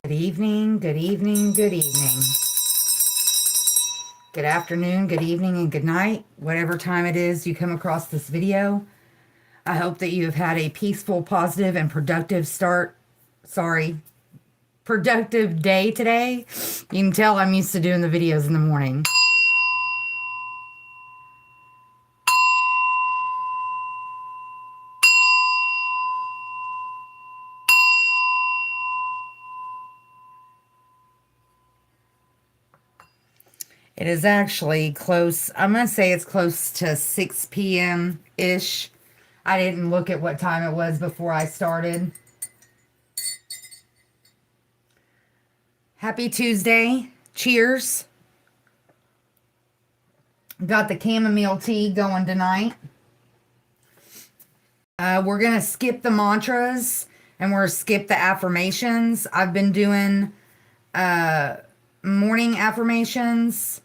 Good evening, good evening, good evening. Good afternoon, good evening, and good night, whatever time it is you come across this video. I hope that you have had a peaceful, positive, and productive day today. You can tell I'm used to doing the videos in the morning. It is actually close. I'm going to say it's close to 6 p.m.-ish. I didn't look at what time it was before I started. Happy Tuesday. Cheers. Got the chamomile tea going tonight. We're going to skip the mantras and we're going to skip the affirmations. I've been doing morning affirmations.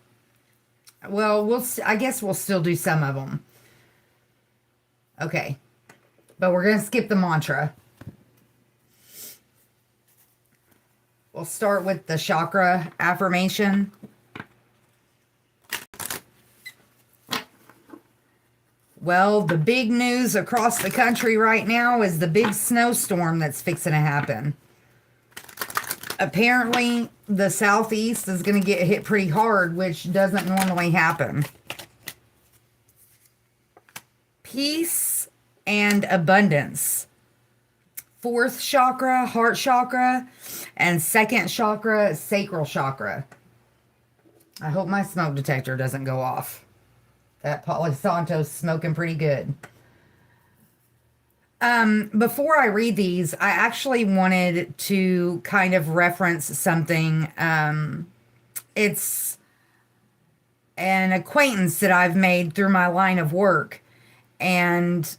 Well, I guess we'll still do some of them. Okay. But we're going to skip the mantra. We'll start with the chakra affirmation. Well, the big news across the country right now is the big snowstorm that's fixing to happen. Apparently, the southeast is going to get hit pretty hard, which doesn't normally happen. Peace and abundance. Fourth chakra, heart chakra, and second chakra, sacral chakra. I hope my smoke detector doesn't go off. That Palo Santo's smoking pretty good. Before I read these, I actually wanted to kind of reference something. It's an acquaintance that I've made through my line of work. And,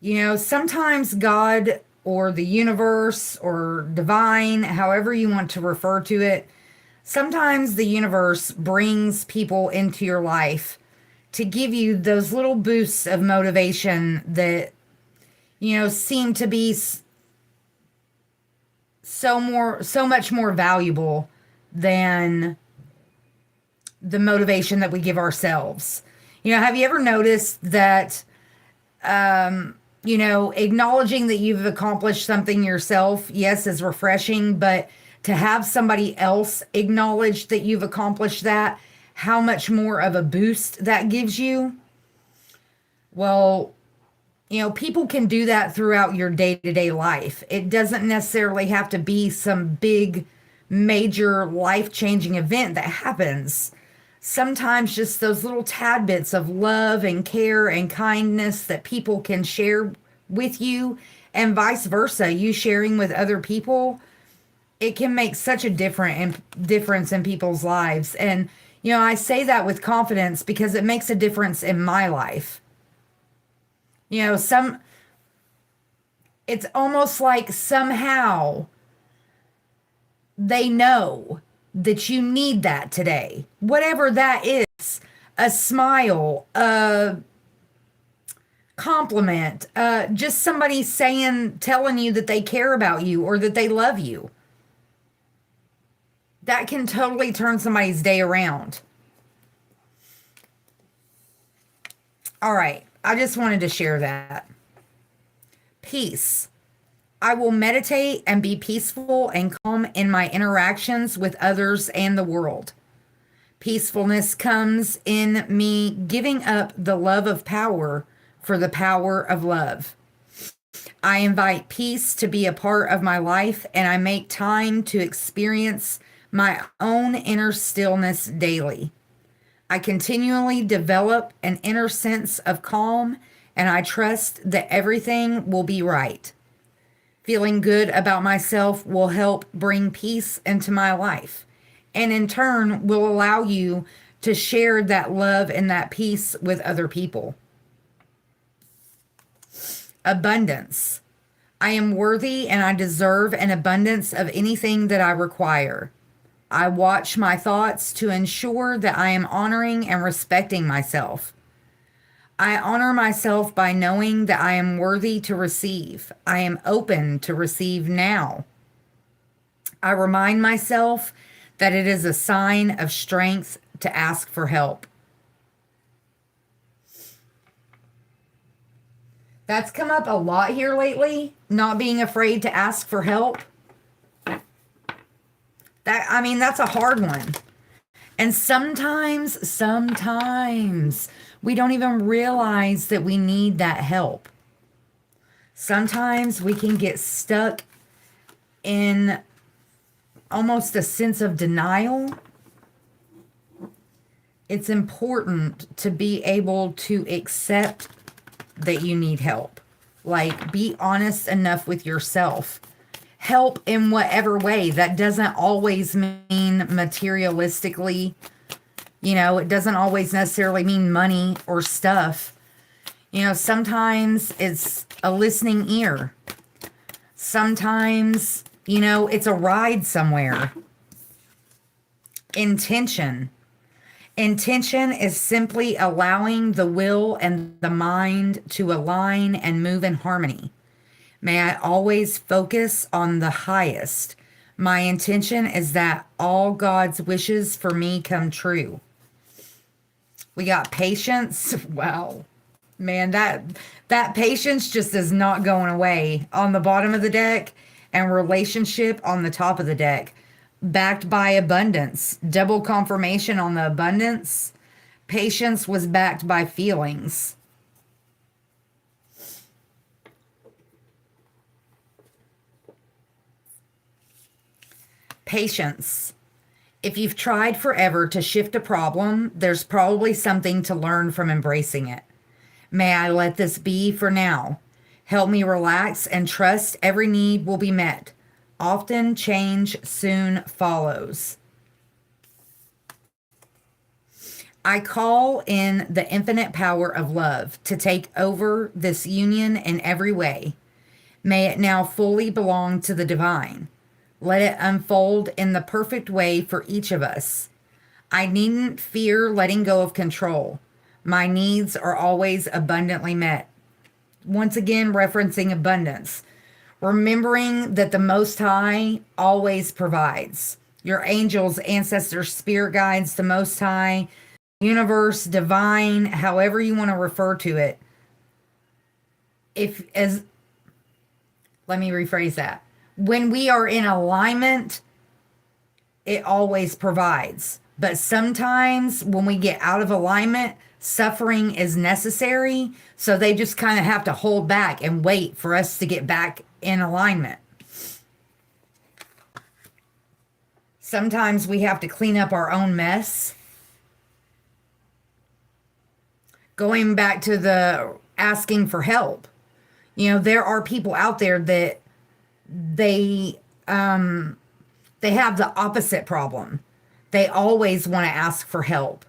sometimes God or the universe or divine, however you want to refer to it, sometimes the universe brings people into your life to give you those little boosts of motivation that seem to be so much more valuable than the motivation that we give ourselves. Have you ever noticed that, acknowledging that you've accomplished something yourself, yes, is refreshing, but to have somebody else acknowledge that you've accomplished that, how much more of a boost that gives you? Well, people can do that throughout your day-to-day life. It doesn't necessarily have to be some big, major, life-changing event that happens. Sometimes just those little tad bits of love and care and kindness that people can share with you, and vice versa, you sharing with other people, it can make such a difference in people's lives. And, I say that with confidence because it makes a difference in my life. It's almost like somehow they know that you need that today. Whatever that is, a smile, a compliment, just somebody telling you that they care about you or that they love you. That can totally turn somebody's day around. All right. I just wanted to share that. Peace. I will meditate and be peaceful and calm in my interactions with others and the world. Peacefulness comes in me giving up the love of power for the power of love. I invite peace to be a part of my life, and I make time to experience my own inner stillness daily. I continually develop an inner sense of calm, and I trust that everything will be right. Feeling good about myself will help bring peace into my life, and in turn will allow you to share that love and that peace with other people. Abundance. I am worthy and I deserve an abundance of anything that I require. I watch my thoughts to ensure that I am honoring and respecting myself. I honor myself by knowing that I am worthy to receive. I am open to receive now. I remind myself that it is a sign of strength to ask for help. That's come up a lot here lately, not being afraid to ask for help. That's a hard one. And sometimes we don't even realize that we need that help. Sometimes we can get stuck in almost a sense of denial. It's important to be able to accept that you need help. Like, be honest enough with yourself. Help in whatever way. That doesn't always mean materialistically. It doesn't always necessarily mean money or stuff. Sometimes it's a listening ear. Sometimes, it's a ride somewhere. Intention. Intention is simply allowing the will and the mind to align and move in harmony. May I always focus on the highest. My intention is that all God's wishes for me come true. We got patience. Wow. Man, that patience just is not going away on the bottom of the deck, and relationship on the top of the deck. Backed by abundance. Double confirmation on the abundance. Patience was backed by feelings. Patience. If you've tried forever to shift a problem, there's probably something to learn from embracing it. May I let this be for now. Help me relax and trust every need will be met. Often change soon follows. I call in the infinite power of love to take over this union in every way. May it now fully belong to the divine. Let it unfold in the perfect way for each of us. I needn't fear letting go of control. My needs are always abundantly met. Once again, referencing abundance. Remembering that the Most High always provides. Your angels, ancestors, spirit guides, the Most High, universe, divine, however you want to refer to it. Let me rephrase that. When we are in alignment, it always provides. But sometimes when we get out of alignment, suffering is necessary. So they just kind of have to hold back and wait for us to get back in alignment. Sometimes we have to clean up our own mess. Going back to the asking for help. There are people out there that they have the opposite problem. They always want to ask for help.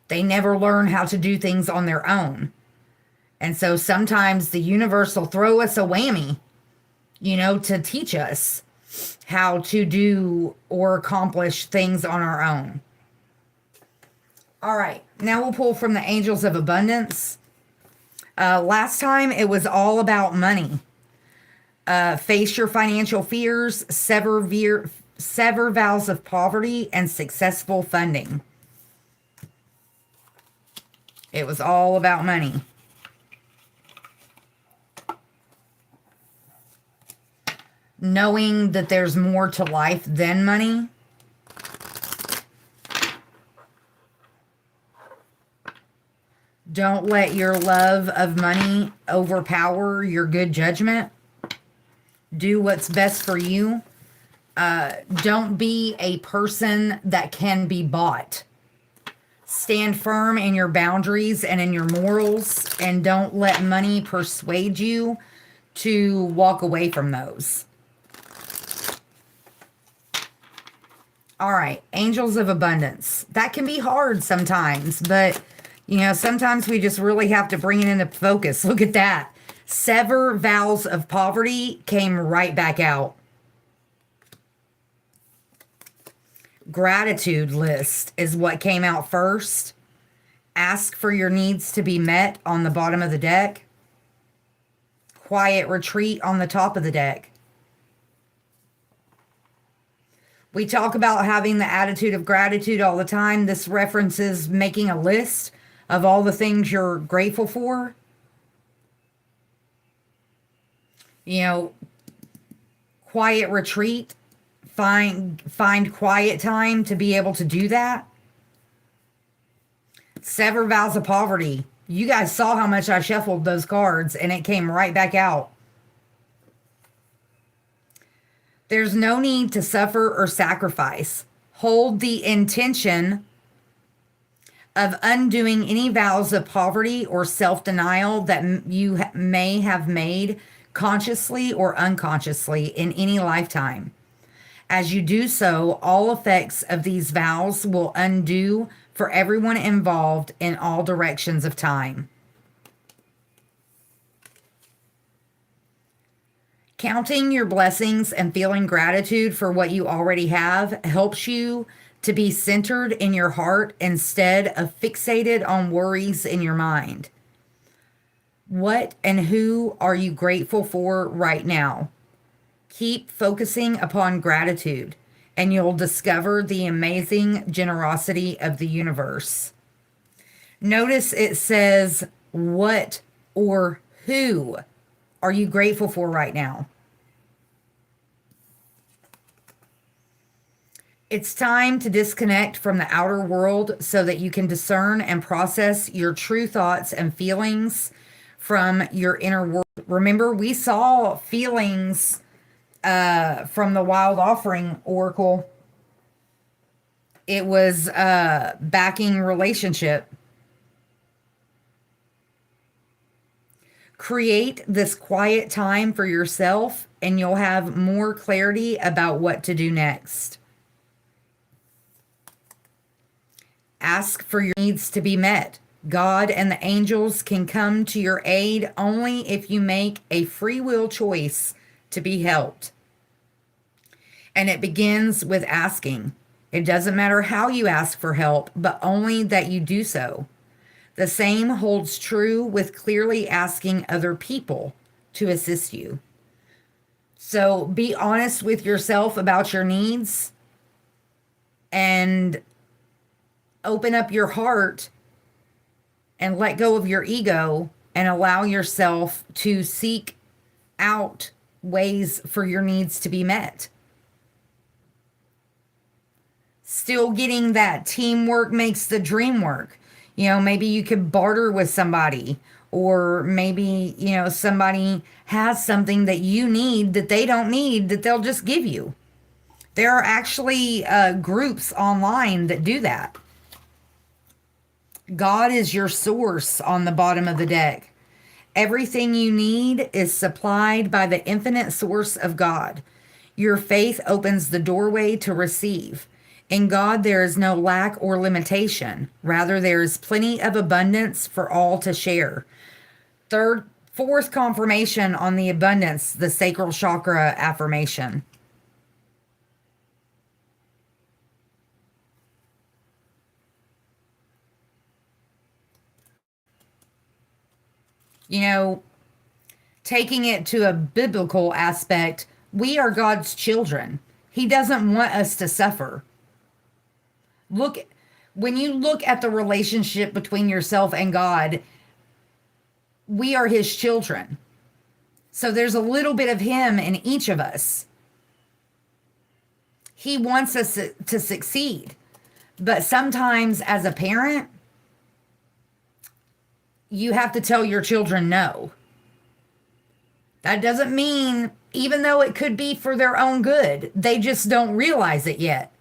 They never learn how to do things on their own. And so sometimes the universe will throw us a whammy, to teach us how to do or accomplish things on our own. All right, now we'll pull from the Angels of Abundance. Last time it was all about money. Face your financial fears, sever vows of poverty, and successful funding. It was all about money. Knowing that there's more to life than money. Don't let your love of money overpower your good judgment. Do what's best for you. Don't be a person that can be bought. Stand firm in your boundaries and in your morals, and don't let money persuade you to walk away from those. All right, Angels of Abundance. That can be hard sometimes, but sometimes we just really have to bring it into focus. Look at that. Sever vows of poverty came right back out. Gratitude list is what came out first. Ask for your needs to be met on the bottom of the deck. Quiet retreat on the top of the deck. We talk about having the attitude of gratitude all the time. This references making a list of all the things you're grateful for. You know, quiet retreat, find quiet time to be able to do that. Sever vows of poverty. You guys saw how much I shuffled those cards and it came right back out. There's no need to suffer or sacrifice. Hold the intention of undoing any vows of poverty or self-denial that you may have made consciously or unconsciously in any lifetime. As you do so, all effects of these vows will undo for everyone involved in all directions of time. Counting your blessings and feeling gratitude for what you already have helps you to be centered in your heart instead of fixated on worries in your mind. What and who are you grateful for right now? Keep focusing upon gratitude, and you'll discover the amazing generosity of the universe. Notice it says, what or who are you grateful for right now? It's time to disconnect from the outer world so that you can discern and process your true thoughts and feelings from your inner world. Remember, we saw feelings from the Wild Offering Oracle. It was backing relationship. Create this quiet time for yourself and you'll have more clarity about what to do next. Ask for your needs to be met. God and the angels can come to your aid only if you make a free will choice to be helped. And it begins with asking. It doesn't matter how you ask for help, but only that you do so. The same holds true with clearly asking other people to assist you. So be honest with yourself about your needs and open up your heart and let go of your ego and allow yourself to seek out ways for your needs to be met. Still getting that teamwork makes the dream work. You know, maybe you could barter with somebody, or maybe, you know, somebody has something that you need that they don't need that they'll just give you. There are actually groups online that do that. God is your source on the bottom of the deck. Everything you need is supplied by the infinite source of God. Your faith opens the doorway to receive. In God, there is no lack or limitation. Rather, there is plenty of abundance for all to share. Fourth confirmation on the abundance, the sacral chakra affirmation. You know, taking it to a biblical aspect, we are God's children. He doesn't want us to suffer. When you look at the relationship between yourself and God, we are his children. So there's a little bit of him in each of us. He wants us to succeed. But sometimes as a parent, you have to tell your children no. That doesn't mean, even though it could be for their own good, they just don't realize it yet.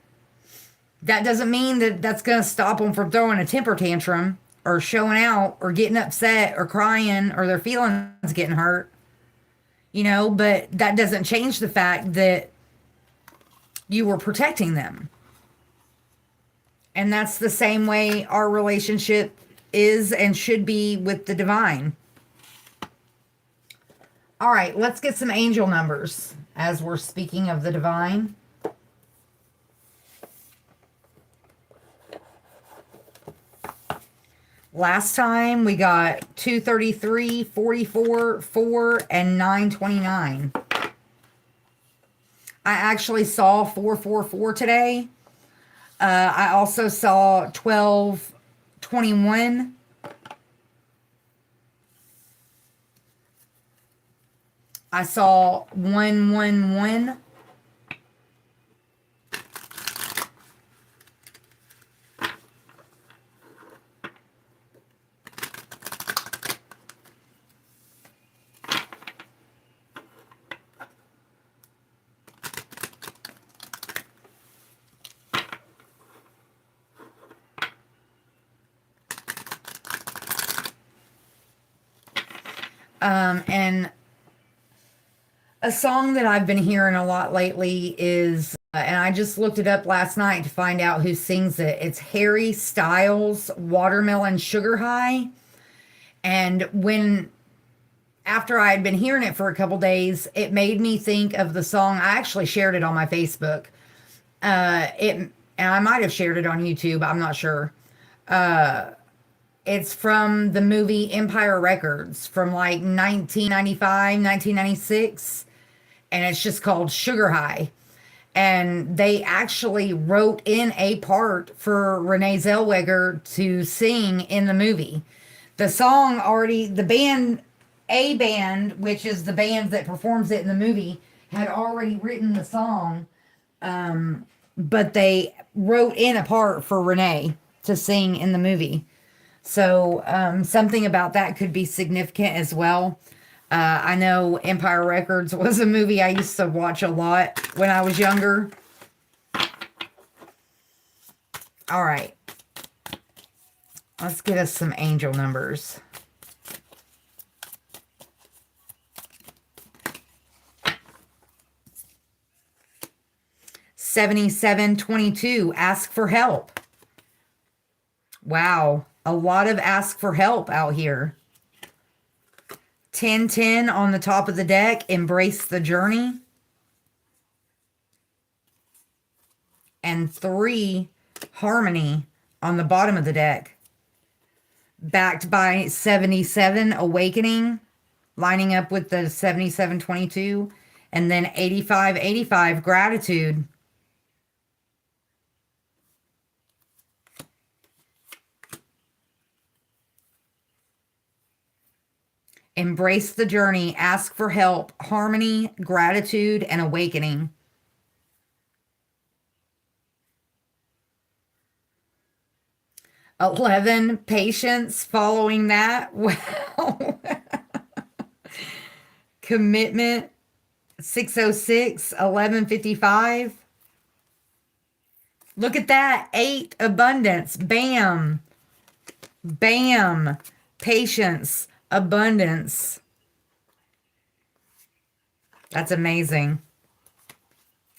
That doesn't mean that that's going to stop them from throwing a temper tantrum or showing out or getting upset or crying or their feelings getting hurt. You know, but that doesn't change the fact that you were protecting them. And that's the same way our relationship is and should be with the divine. All right, let's get some angel numbers as we're speaking of the divine. Last time we got 233, 44, 4, and 929. I actually saw 444 today. I also saw 1221. I saw 111. And a song that I've been hearing a lot lately is, and I just looked it up last night to find out who sings it. It's Harry Styles, Watermelon Sugar High. And after I had been hearing it for a couple days, it made me think of the song. I actually shared it on my Facebook. And I might have shared it on YouTube. I'm not sure. It's from the movie Empire Records from like 1995, 1996, and it's just called Sugar High. And they actually wrote in a part for Renee Zellweger to sing in the movie. The song already, the band, A Band, which is the band that performs it in the movie, had already written the song, but they wrote in a part for Renee to sing in the movie. So something about that could be significant as well. I know Empire Records was a movie I used to watch a lot when I was younger. All right. Let's get us some angel numbers. $77.22. Ask for help. Wow. A lot of ask for help out here. 1010 on the top of the deck. Embrace the journey. And 3 harmony on the bottom of the deck. Backed by 77 awakening. Lining up with the 7722. And then 8585 gratitude. Embrace the journey, ask for help, harmony, gratitude, and awakening. $11, patience following that. Wow. Commitment, 606, 1155. Look at that. 8, abundance. Bam. Bam. Patience, abundance. That's amazing.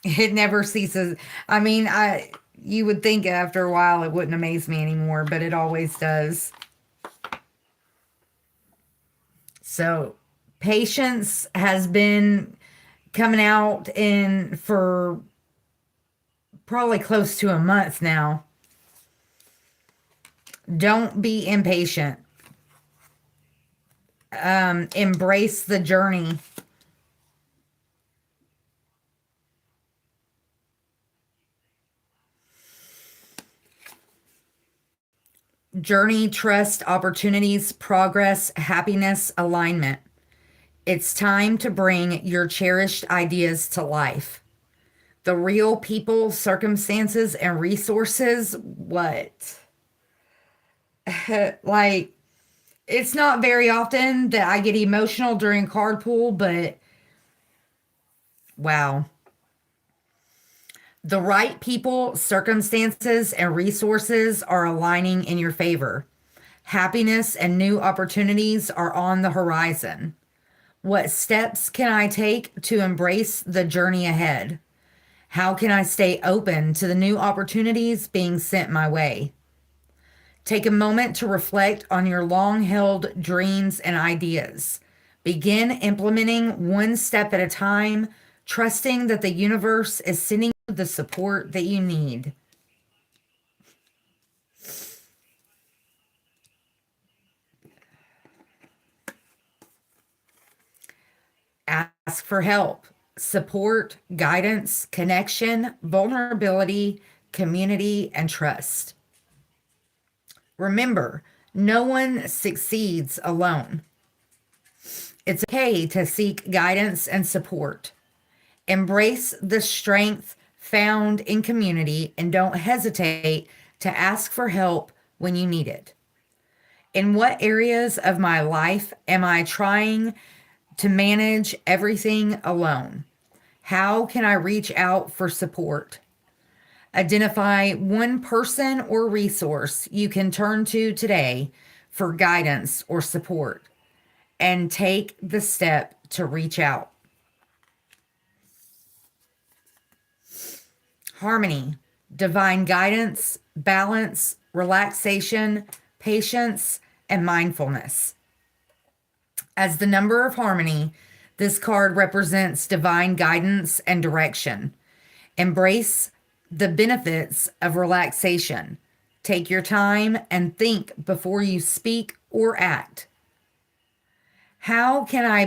It never ceases. I mean, you would think after a while it wouldn't amaze me anymore, but it always does. So, patience has been coming out in for probably close to a month now. Don't be impatient. Embrace the journey. Journey, trust, opportunities, progress, happiness, alignment. It's time to bring your cherished ideas to life. The real people, circumstances, and resources. What? Like, it's not very often that I get emotional during card pull, but wow. The right people, circumstances, and resources are aligning in your favor. Happiness and new opportunities are on the horizon. What steps can I take to embrace the journey ahead? How can I stay open to the new opportunities being sent my way? Take a moment to reflect on your long held dreams and ideas. Begin implementing one step at a time, trusting that the universe is sending you the support that you need. Ask for help. support, guidance, connection, vulnerability, community, and trust. Remember, no one succeeds alone. It's okay to seek guidance and support. Embrace the strength found in community and don't hesitate to ask for help when you need it. In what areas of my life am I trying to manage everything alone? How can I reach out for support? Identify one person or resource you can turn to today for guidance or support and take the step to reach out. Harmony, divine guidance, balance, relaxation, patience, and mindfulness. As the number of harmony, this card represents divine guidance and direction. Embrace the benefits of relaxation. Take your time and think before you speak or act. How can I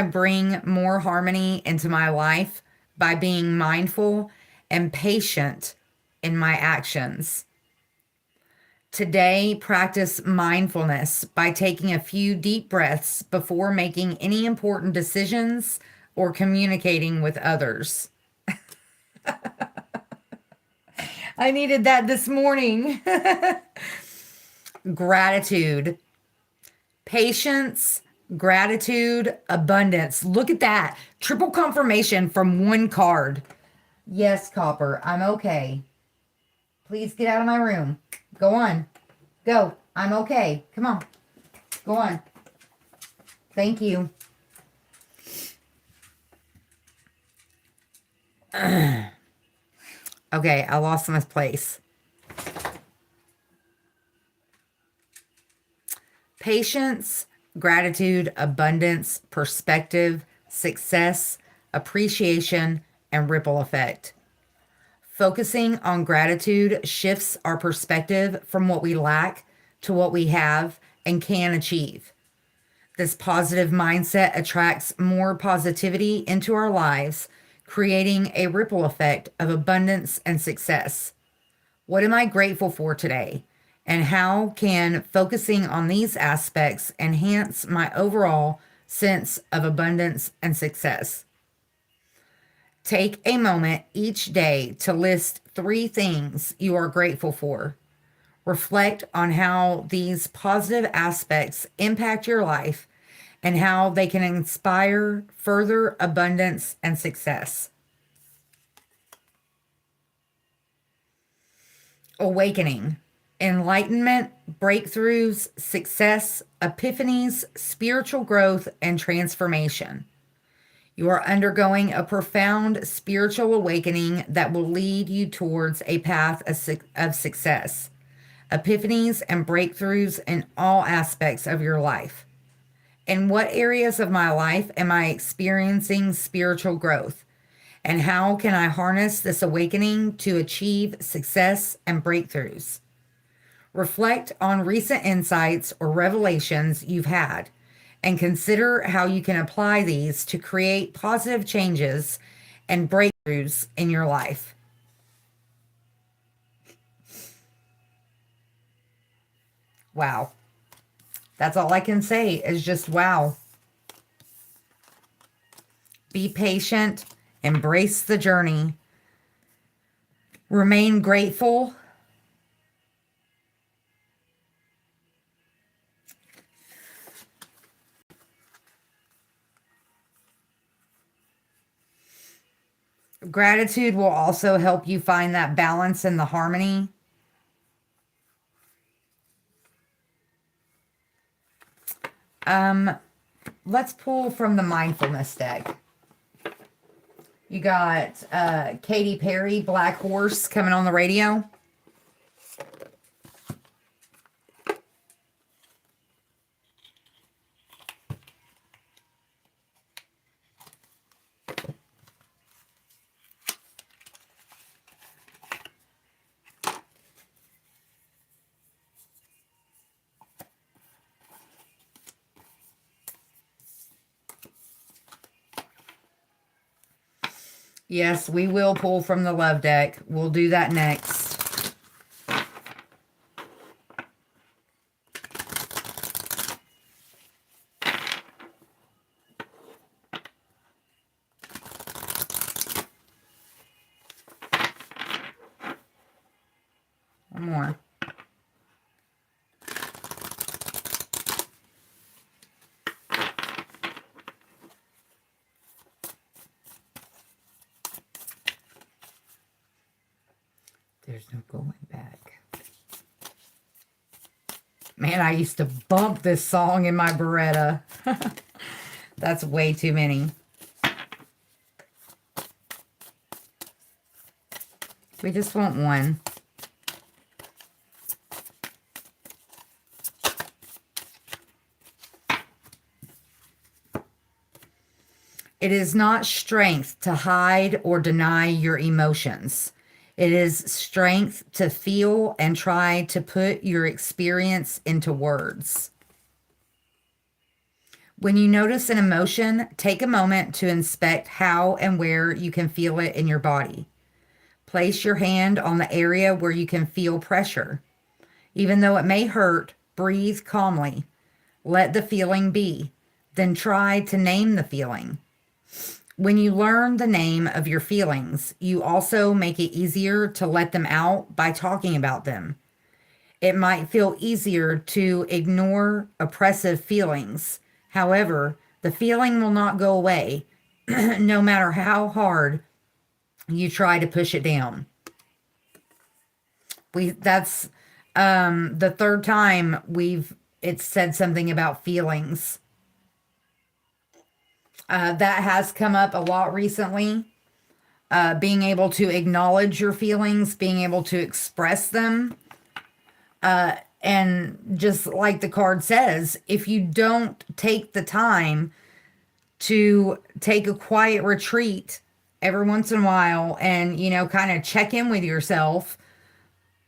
bring more harmony into my life? By being mindful and patient in my actions. Today, practice mindfulness by taking a few deep breaths before making any important decisions or communicating with others. I needed that this morning. Gratitude, patience, gratitude, abundance. Look at that. Triple confirmation from one card. Yes, Copper, I'm okay. Please get out of my room. Go on. Go. I'm okay. Come on. Go on. Thank you. Okay, I lost my place. Patience, gratitude, abundance, perspective, success, appreciation, and ripple effect. Focusing on gratitude shifts our perspective from what we lack to what we have and can achieve. This positive mindset attracts more positivity into our lives, creating a ripple effect of abundance and success. What am I grateful for today? And how can focusing on these aspects enhance my overall sense of abundance and success? Take a moment each day to list 3 things you are grateful for. Reflect on how these positive aspects impact your life and how they can inspire further abundance and success. Awakening, enlightenment, breakthroughs, success, epiphanies, spiritual growth, and transformation. You are undergoing a profound spiritual awakening that will lead you towards a path of success, epiphanies, and breakthroughs in all aspects of your life. In what areas of my life am I experiencing spiritual growth? And how can I harness this awakening to achieve success and breakthroughs? Reflect on recent insights or revelations you've had and consider how you can apply these to create positive changes and breakthroughs in your life. Wow. That's all I can say is just wow. Be patient, embrace the journey, remain grateful. Gratitude will also help you find that balance and the harmony. Let's pull from the mindfulness deck. You got Katy Perry, Black Horse, coming on the radio. Yes, we will pull from the love deck. We'll do that next. One more. There's no going back. Man, I used to bump this song in my Beretta. That's way too many. We just want one. It is not strength to hide or deny your emotions. It is strength to feel and try to put your experience into words. When you notice an emotion, take a moment to inspect how and where you can feel it in your body. Place your hand on the area where you can feel pressure. Even though it may hurt, breathe calmly. Let the feeling be. Then try to name the feeling. When you learn the name of your feelings, you also make it easier to let them out by talking about them. It might feel easier to ignore oppressive feelings. However, the feeling will not go away, no matter how hard you try to push it down. That's the third time it's said something about feelings. That has come up a lot recently. Being able to acknowledge your feelings, being able to express them. And just like the card says, if you don't take the time to take a quiet retreat every once in a while and, kind of check in with yourself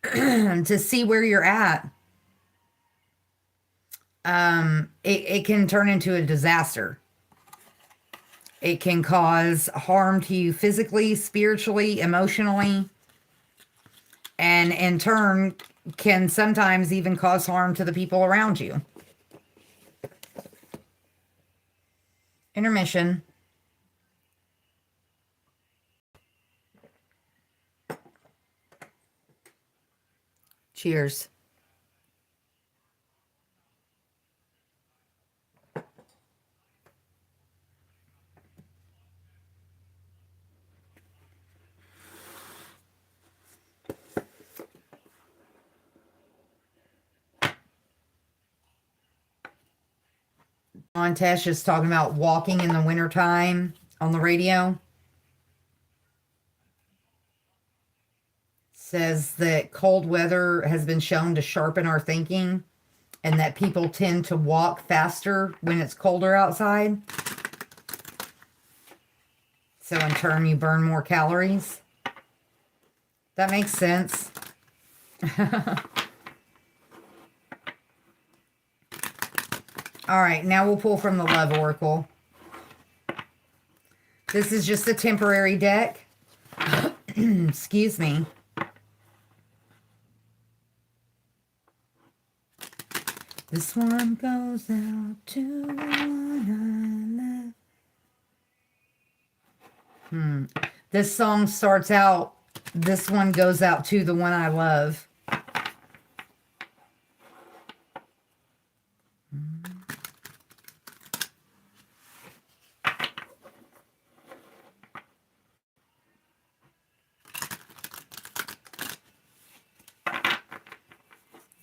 to see where you're at, it can turn into a disaster. It can cause harm to you physically, spiritually, emotionally, and in turn can sometimes even cause harm to the people around you. Intermission. Cheers. Montesh is talking about walking in the wintertime on the radio. Says that cold weather has been shown to sharpen our thinking and that people tend to walk faster when it's colder outside. So in turn, you burn more calories. That makes sense. All right, now we'll pull from the Love Oracle. This is just a temporary deck. Excuse me. This one goes out to one I love. This song starts out, this one goes out to the one I love.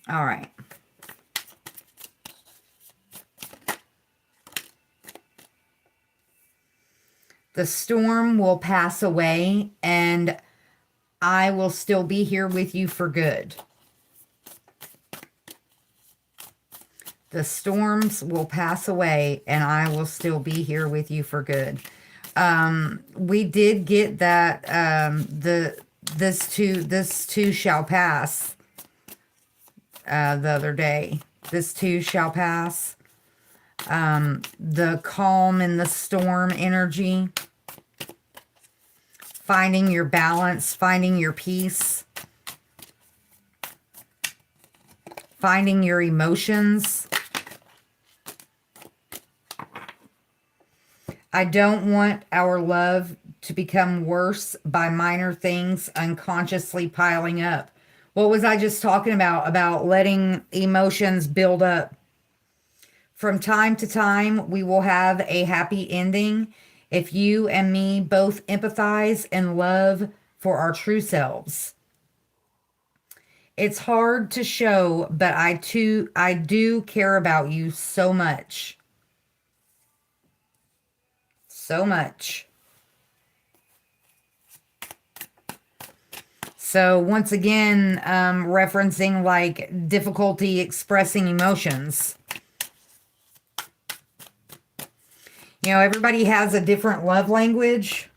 All right. The storm will pass away and I will still be here with you for good. The storms will pass away and I will still be here with you for good. We did get that this too shall pass the other day. This too shall pass. The calm in the storm energy. finding your balance, finding your peace, finding your emotions. I don't want our love to become worse by minor things unconsciously piling up. What was I just talking about? About letting emotions build up. From time to time, we will have a happy ending if you and me both empathize and love for our true selves. It's hard to show, but I do care about you so much. So much. So once again, referencing like difficulty expressing emotions. You know, everybody has a different love language.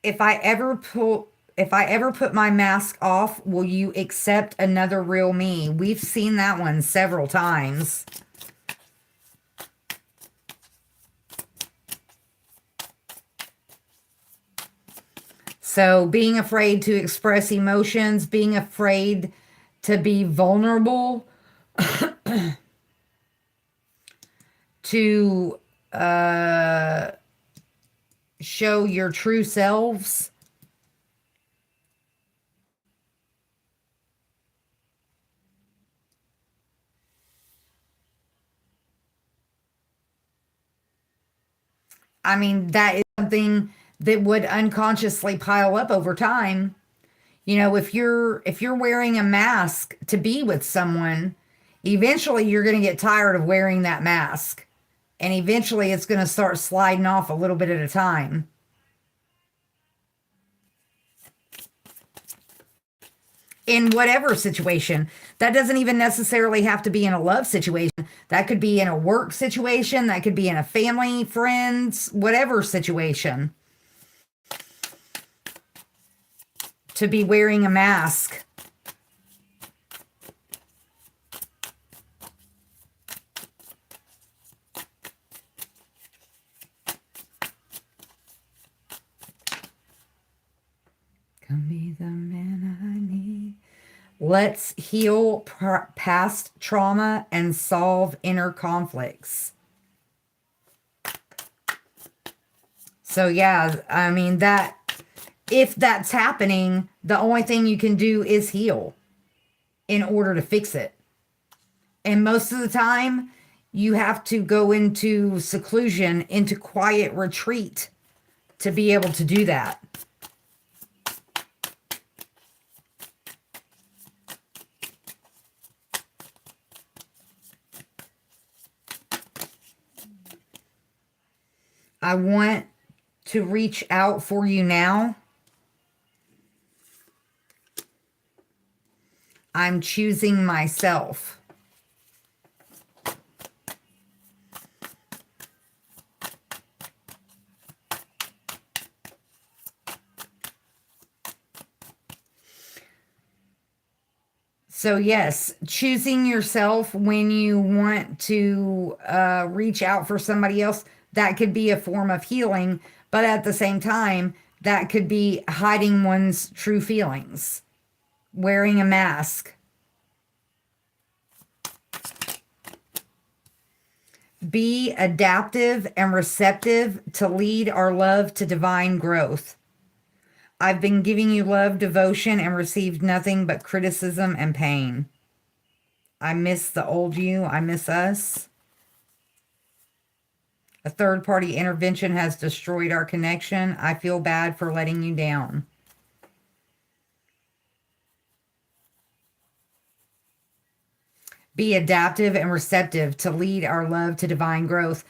If I ever put my mask off, will you accept another real me? We've seen that one several times. So being afraid to express emotions, being afraid to be vulnerable, to show your true selves. I mean, that is something that would unconsciously pile up over time. You know, if you're wearing a mask to be with someone, eventually you're going to get tired of wearing that mask. And eventually it's going to start sliding off a little bit at a time. In whatever situation. That doesn't even necessarily have to be in a love situation. That could be in a work situation. That could be in a family, friends, whatever situation. To be wearing a mask. Come be the man I need. Let's heal past trauma and solve inner conflicts. So yeah, I mean that if that's happening, the only thing you can do is heal in order to fix it. And most of the time, you have to go into seclusion, into quiet retreat to be able to do that. I want to reach out for you now. I'm choosing myself. So yes, choosing yourself when you want to reach out for somebody else, that could be a form of healing, but at the same time, that could be hiding one's true feelings, wearing a mask. Be adaptive and receptive to lead our love to divine growth. I've been giving you love, devotion, and received nothing but criticism and pain. I miss the old you. I miss us. A third-party intervention has destroyed our connection. I feel bad for letting you down. Be adaptive and receptive to lead our love to divine growth.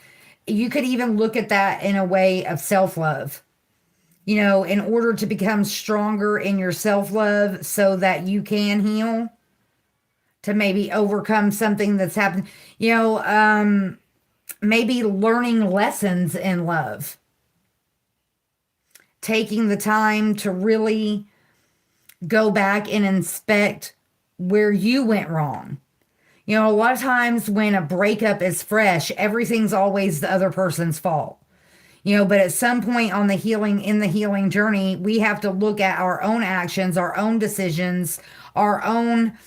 You could even look at that in a way of self-love. You know, in order to become stronger in your self-love so that you can heal, to maybe overcome something that's happened, maybe learning lessons in love, taking the time to really go back and inspect where you went wrong. You know, a lot of times when a breakup is fresh, everything's always the other person's fault. But at some point on in the healing journey, we have to look at our own actions, our own decisions, our own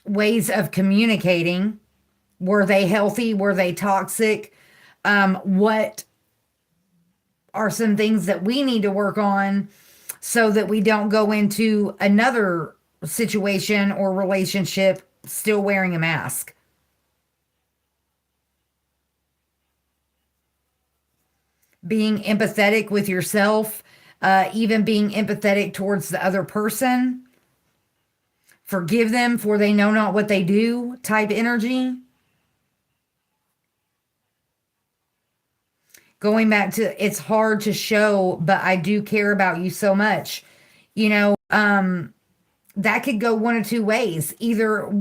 ways of communicating. Were they healthy? Were they toxic? What are some things that we need to work on so that we don't go into another situation or relationship still wearing a mask? Being empathetic with yourself, even being empathetic towards the other person. Forgive them for they know not what they do type energy. Going back to it's hard to show, but I do care about you so much. That could go one of two ways. Either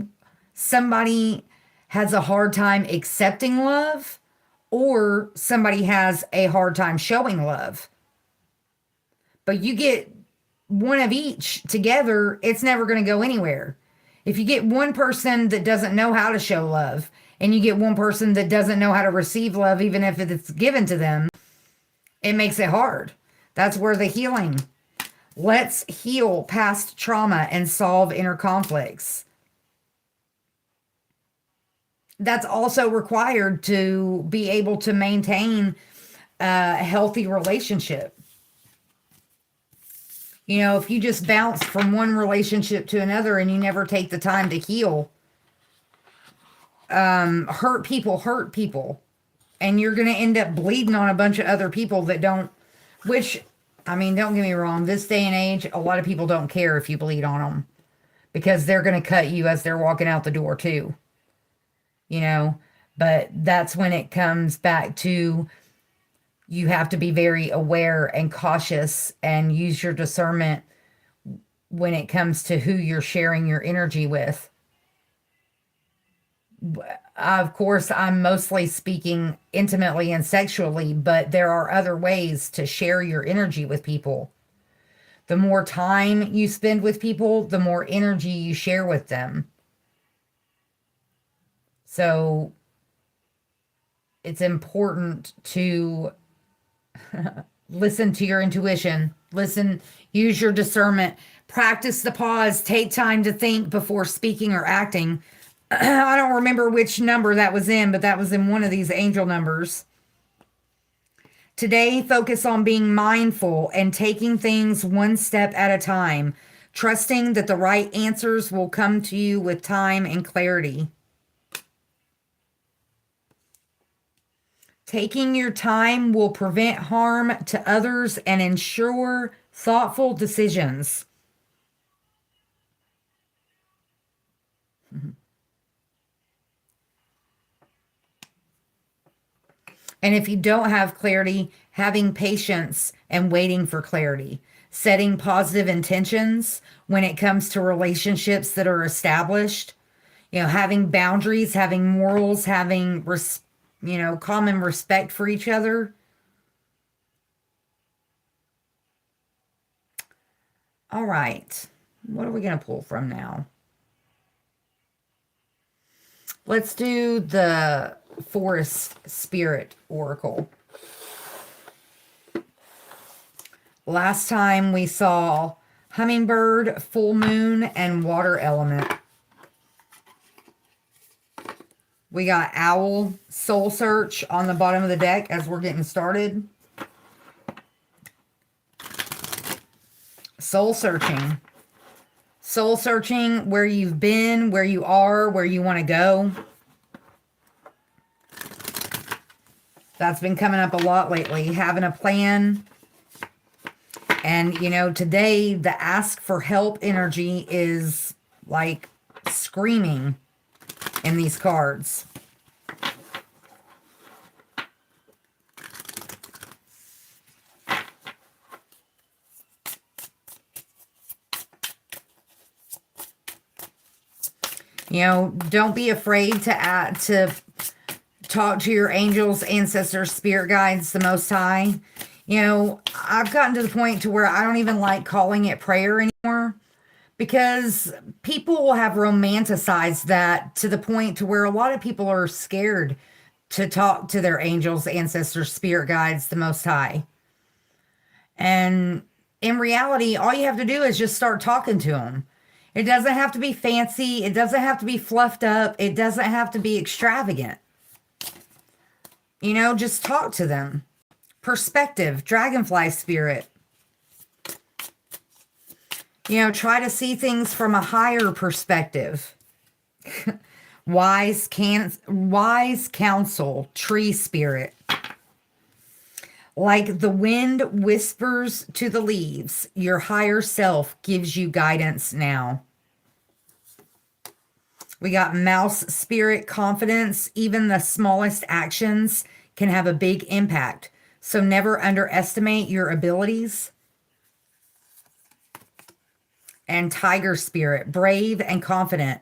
somebody has a hard time accepting love, or somebody has a hard time showing love. But you get one of each together, it's never going to go anywhere. If you get one person that doesn't know how to show love, and you get one person that doesn't know how to receive love, even if it's given to them, it makes it hard. That's where the healing. Let's heal past trauma and solve inner conflicts. That's also required to be able to maintain a healthy relationship. If you just bounce from one relationship to another and you never take the time to heal, hurt people. And you're going to end up bleeding on a bunch of other people that don't, which, don't get me wrong, this day and age, a lot of people don't care if you bleed on them because they're going to cut you as they're walking out the door too. But that's when it comes back to you have to be very aware and cautious and use your discernment when it comes to who you're sharing your energy with. Of course, I'm mostly speaking intimately and sexually, but there are other ways to share your energy with people. The more time you spend with people, the more energy you share with them. So it's important to listen to your intuition. Use your discernment. Practice the pause. Take time to think before speaking or acting. I don't remember which number that was in, but that was in one of these angel numbers. Today, focus on being mindful and taking things one step at a time, trusting that the right answers will come to you with time and clarity. Taking your time will prevent harm to others and ensure thoughtful decisions. And if you don't have clarity, having patience and waiting for clarity, setting positive intentions when it comes to relationships that are established, having boundaries, having morals, having common respect for each other. All right. What are we going to pull from now? Let's do the Forest Spirit Oracle. Last time we saw hummingbird, full moon, and water element. We got owl, soul search on the bottom of the deck as we're getting started. Soul searching. Soul searching, where you've been, where you are, where you want to go. That's been coming up a lot lately. Having a plan. And, today the ask for help energy is like screaming in these cards. Don't be afraid to talk to your angels, ancestors, spirit guides, the Most High. I've gotten to the point to where I don't even like calling it prayer anymore, because people have romanticized that to the point to where a lot of people are scared to talk to their angels, ancestors, spirit guides, the Most High. And in reality, all you have to do is just start talking to them. It doesn't have to be fancy. It doesn't have to be fluffed up. It doesn't have to be extravagant. You know, just talk to them. Perspective, dragonfly spirit. You know, try to see things from a higher perspective. Wise counsel, tree spirit. Like the wind whispers to the leaves, your higher self gives you guidance now. We got mouse spirit, confidence. Even the smallest actions can have a big impact. So never underestimate your abilities. And tiger spirit, brave and confident.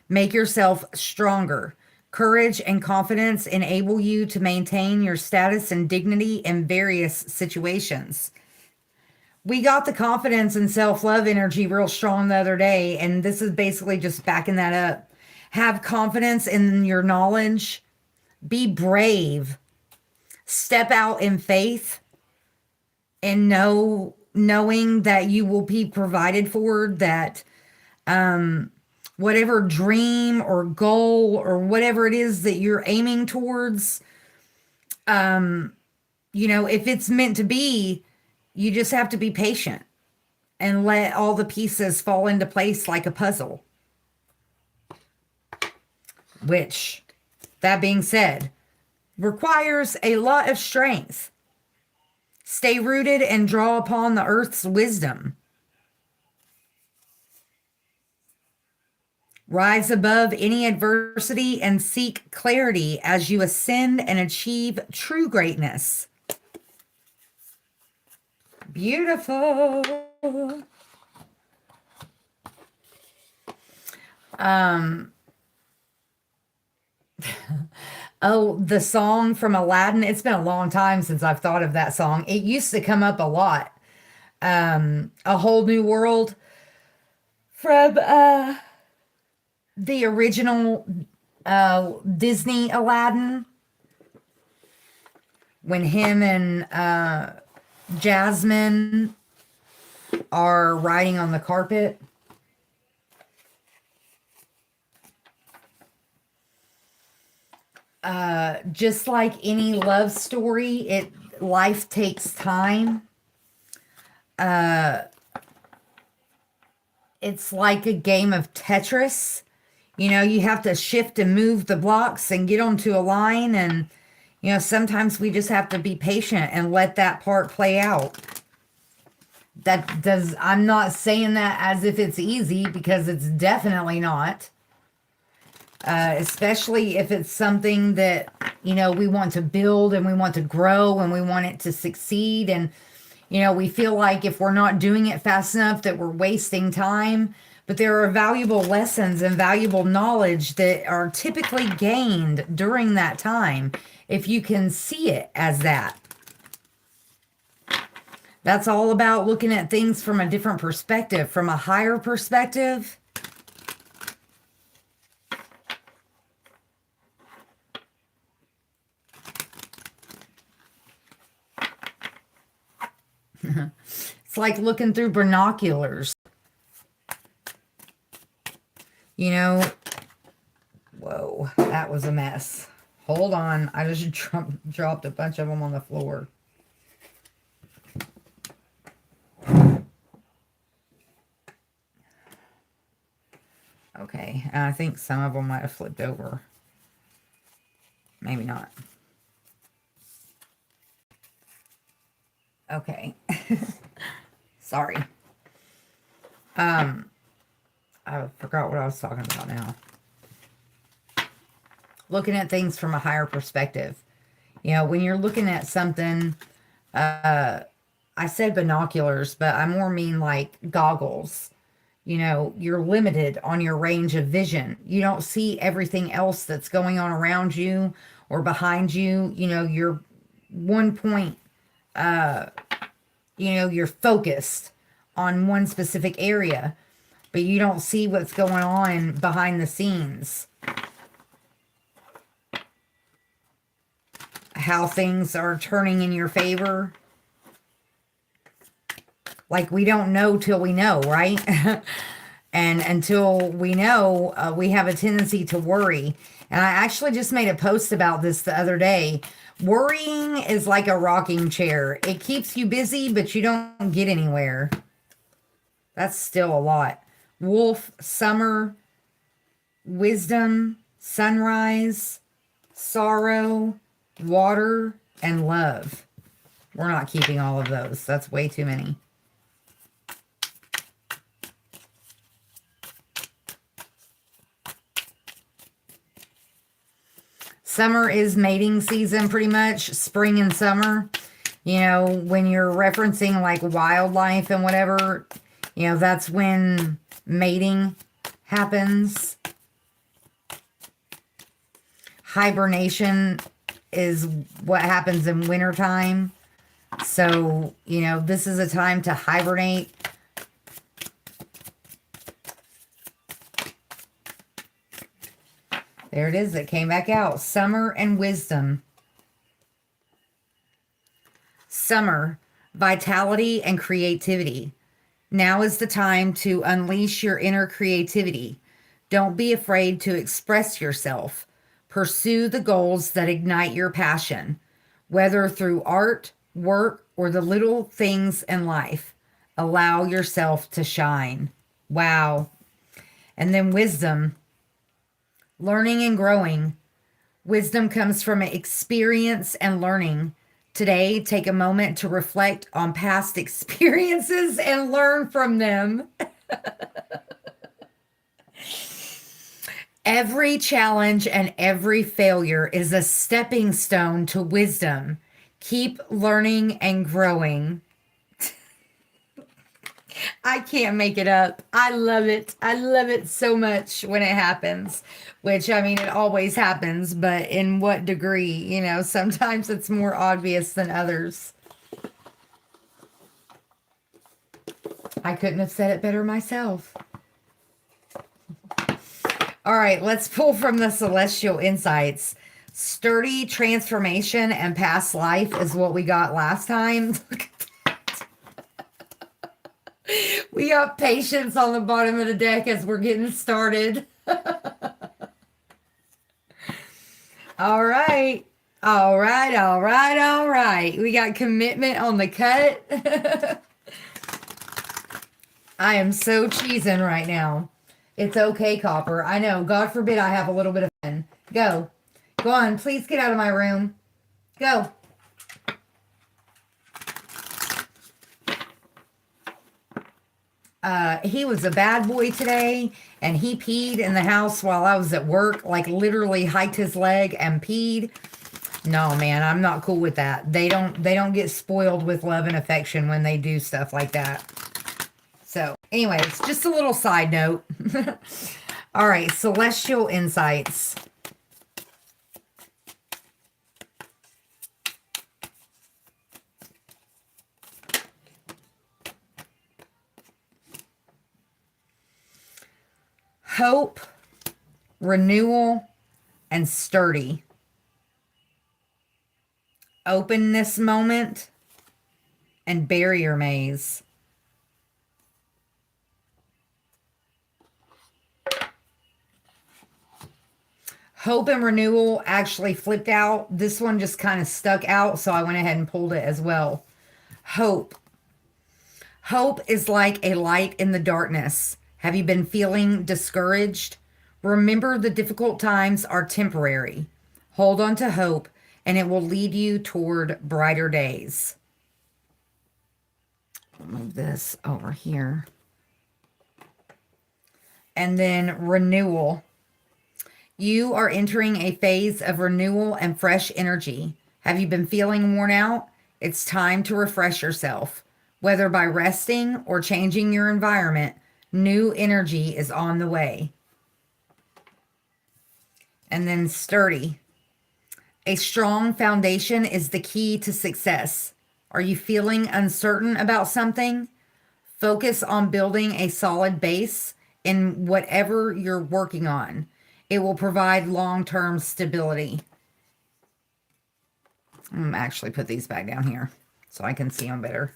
Make yourself stronger. Courage and confidence enable you to maintain your status and dignity in various situations. We got the confidence and self-love energy real strong the other day, and this is basically just backing that up. Have confidence in your knowledge. Be brave. Step out in faith and knowing that you will be provided for, that whatever dream or goal or whatever it is that you're aiming towards, you know, if it's meant to be, you just have to be patient and let all the pieces fall into place like a puzzle. Which, that being said, requires a lot of strength. Stay rooted and draw upon the earth's wisdom. Rise above any adversity and seek clarity as you ascend and achieve true greatness. Beautiful. Oh, the song from Aladdin. It's been a long time since I've thought of that song. It used to come up a lot. A Whole New World from the original Disney Aladdin. When him and Jasmine are riding on the carpet. Just like any love story, life takes time. It's like a game of Tetris. You know, you have to shift and move the blocks and get onto a line. And, you know, sometimes we just have to be patient and let that part play out. I'm not saying that as if it's easy, because it's definitely not. Especially if it's something that, you know, we want to build and we want to grow and we want it to succeed. And, you know, we feel like if we're not doing it fast enough that we're wasting time. But there are valuable lessons and valuable knowledge that are typically gained during that time, if you can see it as that. That's all about looking at things from a different perspective, from a higher perspective. It's like looking through binoculars. You know, whoa, that was a mess. Hold on, I just dropped a bunch of them on the floor. Okay, and I think some of them might have flipped over. Maybe not. Okay. Sorry. I forgot what I was talking about now. Looking at things from a higher perspective. You know, when you're looking at something, I said binoculars, but I more mean like goggles. You know, you're limited on your range of vision. You don't see everything else that's going on around you or behind you. You know, you're one point, you know, you're focused on one specific area, but you don't see what's going on behind the scenes. how things are turning in your favor. Like, we don't know till we know, right? And until we know, we have a tendency to worry. And I actually just made a post about this the other day. Worrying is like a rocking chair. It keeps you busy, but you don't get anywhere. That's still a lot. Wolf, summer, wisdom, sunrise, sorrow, water, and love. We're not keeping all of those. That's way too many. Summer is mating season pretty much. Spring and summer. You know, when you're referencing like wildlife and whatever, you know, that's when mating happens. Hibernation is what happens in wintertime. So, you know, this is a time to hibernate. There it is. It came back out. Summer and wisdom. Summer, vitality and creativity. Now is the time to unleash your inner creativity. Don't be afraid to express yourself. Pursue the goals that ignite your passion, whether through art, work, or the little things in life. Allow yourself to shine. Wow. And then wisdom. Learning and growing. Wisdom comes from experience and learning. Today, take a moment to reflect on past experiences and learn from them. Every challenge and every failure is a stepping stone to wisdom. Keep learning and growing. I can't make it up. I love it. I love it so much when it happens, which, I mean, it always happens, but in what degree? You know, sometimes it's more obvious than others. I couldn't have said it better myself. All right, let's pull from the Celestial Insights. Sturdy transformation and past life is what we got last time. We got patience on the bottom of the deck as we're getting started. All right. All right. All right. All right. We got commitment on the cut. I am so cheesing right now. It's okay, Copper. I know. God forbid I have a little bit of fun. Go. Go on. Please get out of my room. Go. He was a bad boy today, and he peed in the house while I was at work, like literally hiked his leg and peed. No, man, I'm not cool with that. They don't get spoiled with love and affection when they do stuff like that. So, anyways, just a little side note. All right, Celestial Insights. Hope, renewal, and sturdy. Openness moment and barrier maze. Hope and renewal actually flipped out. This one just kind of stuck out, so I went ahead and pulled it as well. Hope. Hope is like a light in the darkness. Have you been feeling discouraged? Remember, the difficult times are temporary. Hold on to hope, and it will lead you toward brighter days. I'll move this over here. And then renewal. You are entering a phase of renewal and fresh energy. Have you been feeling worn out? It's time to refresh yourself. Whether by resting or changing your environment, new energy is on the way. And then sturdy. A strong foundation is the key to success. Are you feeling uncertain about something? Focus on building a solid base in whatever you're working on. It will provide long-term stability. I'm gonna actually put these back down here so I can see them better.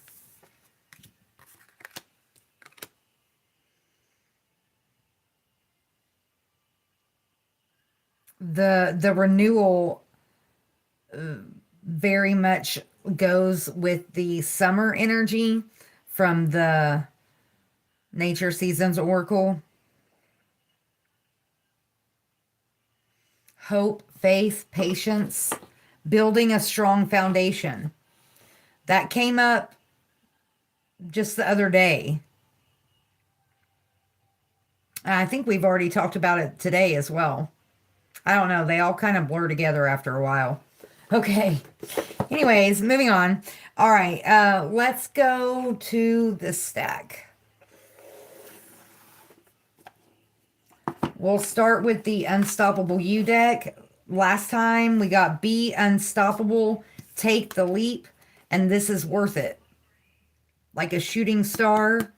The renewal very much goes with the summer energy from the Nature Seasons Oracle. Hope, faith, patience, building a strong foundation. That came up just the other day. And I think we've already talked about it today as well. I don't know. They all kind of blur together after a while. Okay. Anyways, moving on. All right. Let's go to the stack. We'll start with the Unstoppable You deck. Last time we got Be Unstoppable, Take the Leap, and this is worth it. Like a shooting star.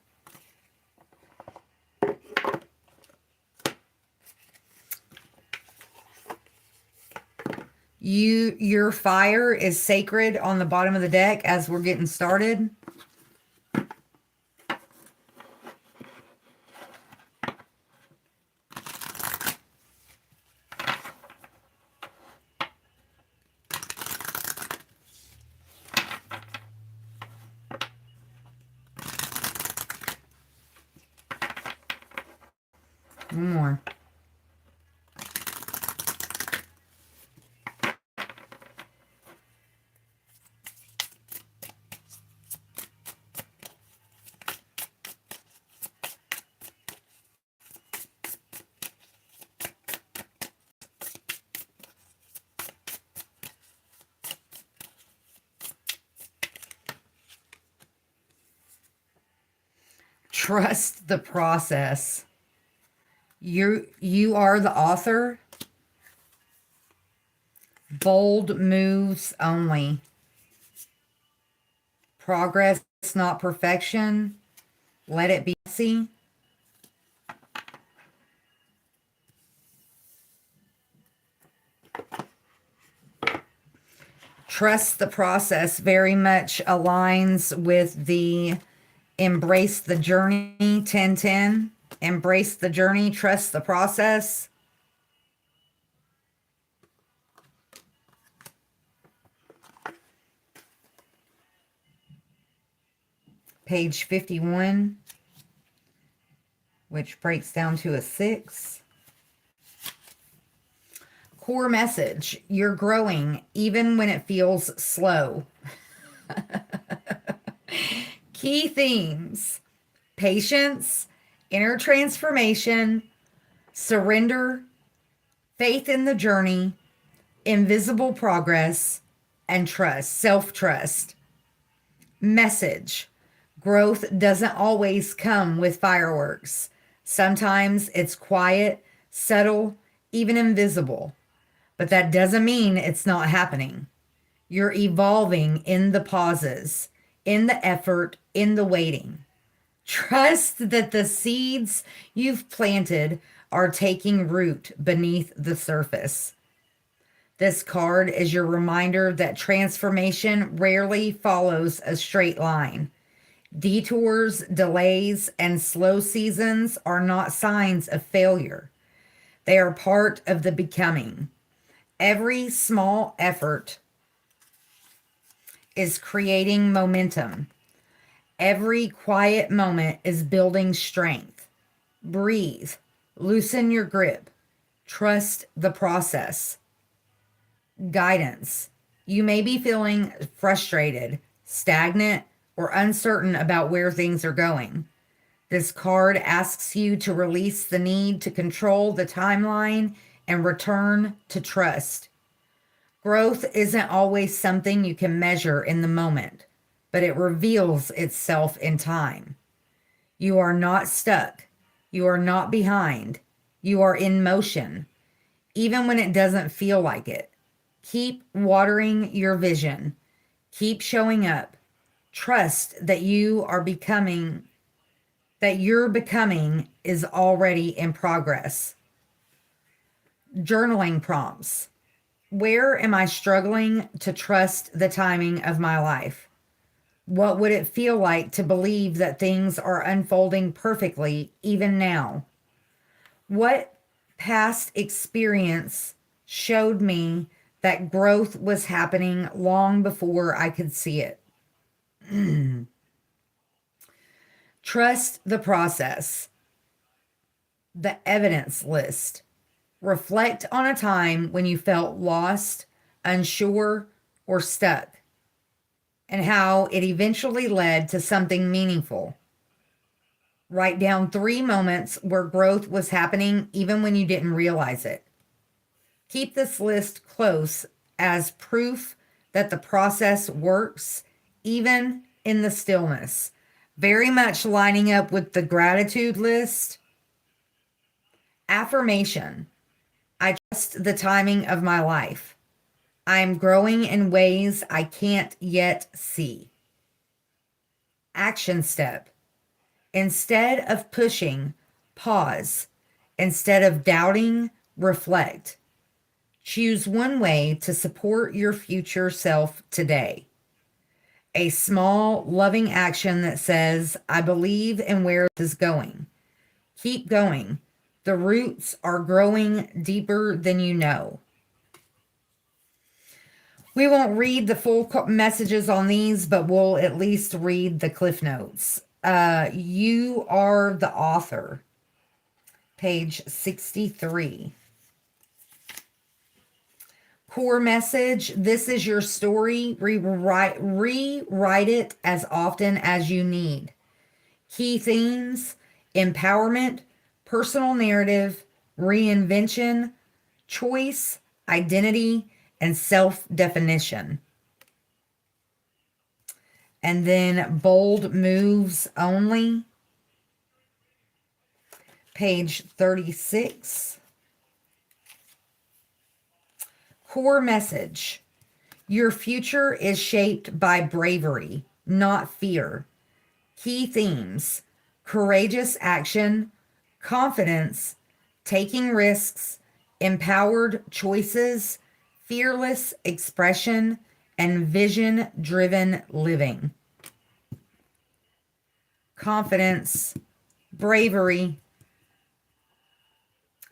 Your fire is sacred on the bottom of the deck as we're getting started. One more. Trust the process. You are the author. Bold moves only. Progress, not perfection. Let it be messy. Trust the process very much aligns with the Embrace the Journey 1010. Embrace the journey, trust the process. Page 51, which breaks down to a 6. Core message, you're growing even when it feels slow. Key themes, patience, inner transformation, surrender, faith in the journey, invisible progress, and trust, self-trust. Message, growth doesn't always come with fireworks. Sometimes it's quiet, subtle, even invisible. But that doesn't mean it's not happening. You're evolving in the pauses, in the effort, in the waiting. Trust that the seeds you've planted are taking root beneath the surface. This card is your reminder that transformation rarely follows a straight line. Detours, delays, and slow seasons are not signs of failure. They are part of the becoming. Every small effort is creating momentum. Every quiet moment is building strength. Breathe. Loosen your grip. Trust the process. Guidance. You may be feeling frustrated, stagnant, or uncertain about where things are going. This card asks you to release the need to control the timeline and return to trust. Growth isn't always something you can measure in the moment, but it reveals itself in time. You are not stuck. You are not behind. You are in motion, even when it doesn't feel like it. Keep watering your vision. Keep showing up. Trust that your becoming is already in progress. Journaling prompts. Where am I struggling to trust the timing of my life? What would it feel like to believe that things are unfolding perfectly even now? What past experience showed me that growth was happening long before I could see it? Trust the process, the evidence list. Reflect on a time when you felt lost, unsure, or stuck, and how it eventually led to something meaningful. Write down 3 moments where growth was happening even when you didn't realize it. Keep this list close as proof that the process works even in the stillness. Very much lining up with the gratitude list. Affirmation: I trust the timing of my life. I am growing in ways I can't yet see. Action step: instead of pushing, pause. Instead of doubting, reflect. Choose one way to support your future self today. A small, loving action that says, I believe in where this is going. Keep going. The roots are growing deeper than you know. We won't read the full messages on these, but we'll at least read the cliff notes. You are the author, page 63. Core message: this is your story. Rewrite it as often as you need. Key themes: empowerment, personal narrative, reinvention, choice, identity, and self definition. And then bold moves only, page 36. Core message: your future is shaped by bravery, not fear. Key themes: courageous action, confidence, taking risks, empowered choices, fearless expression, and vision driven living. Confidence, bravery,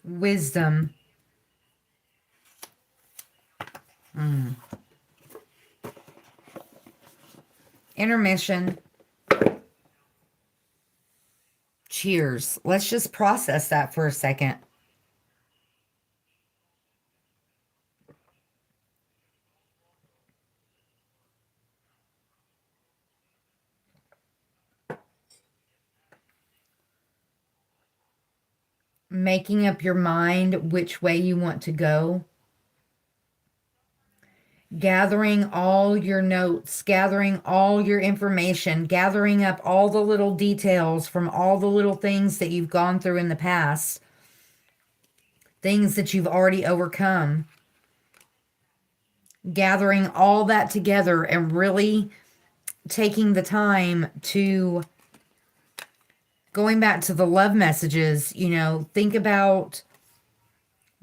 wisdom. Intermission. Cheers. Let's just process that for a second. Making up your mind which way you want to go. Gathering all your notes, gathering all your information, gathering up all the little details from all the little things that you've gone through in the past, things that you've already overcome. Gathering all that together and really taking the time to, going back to the love messages, think about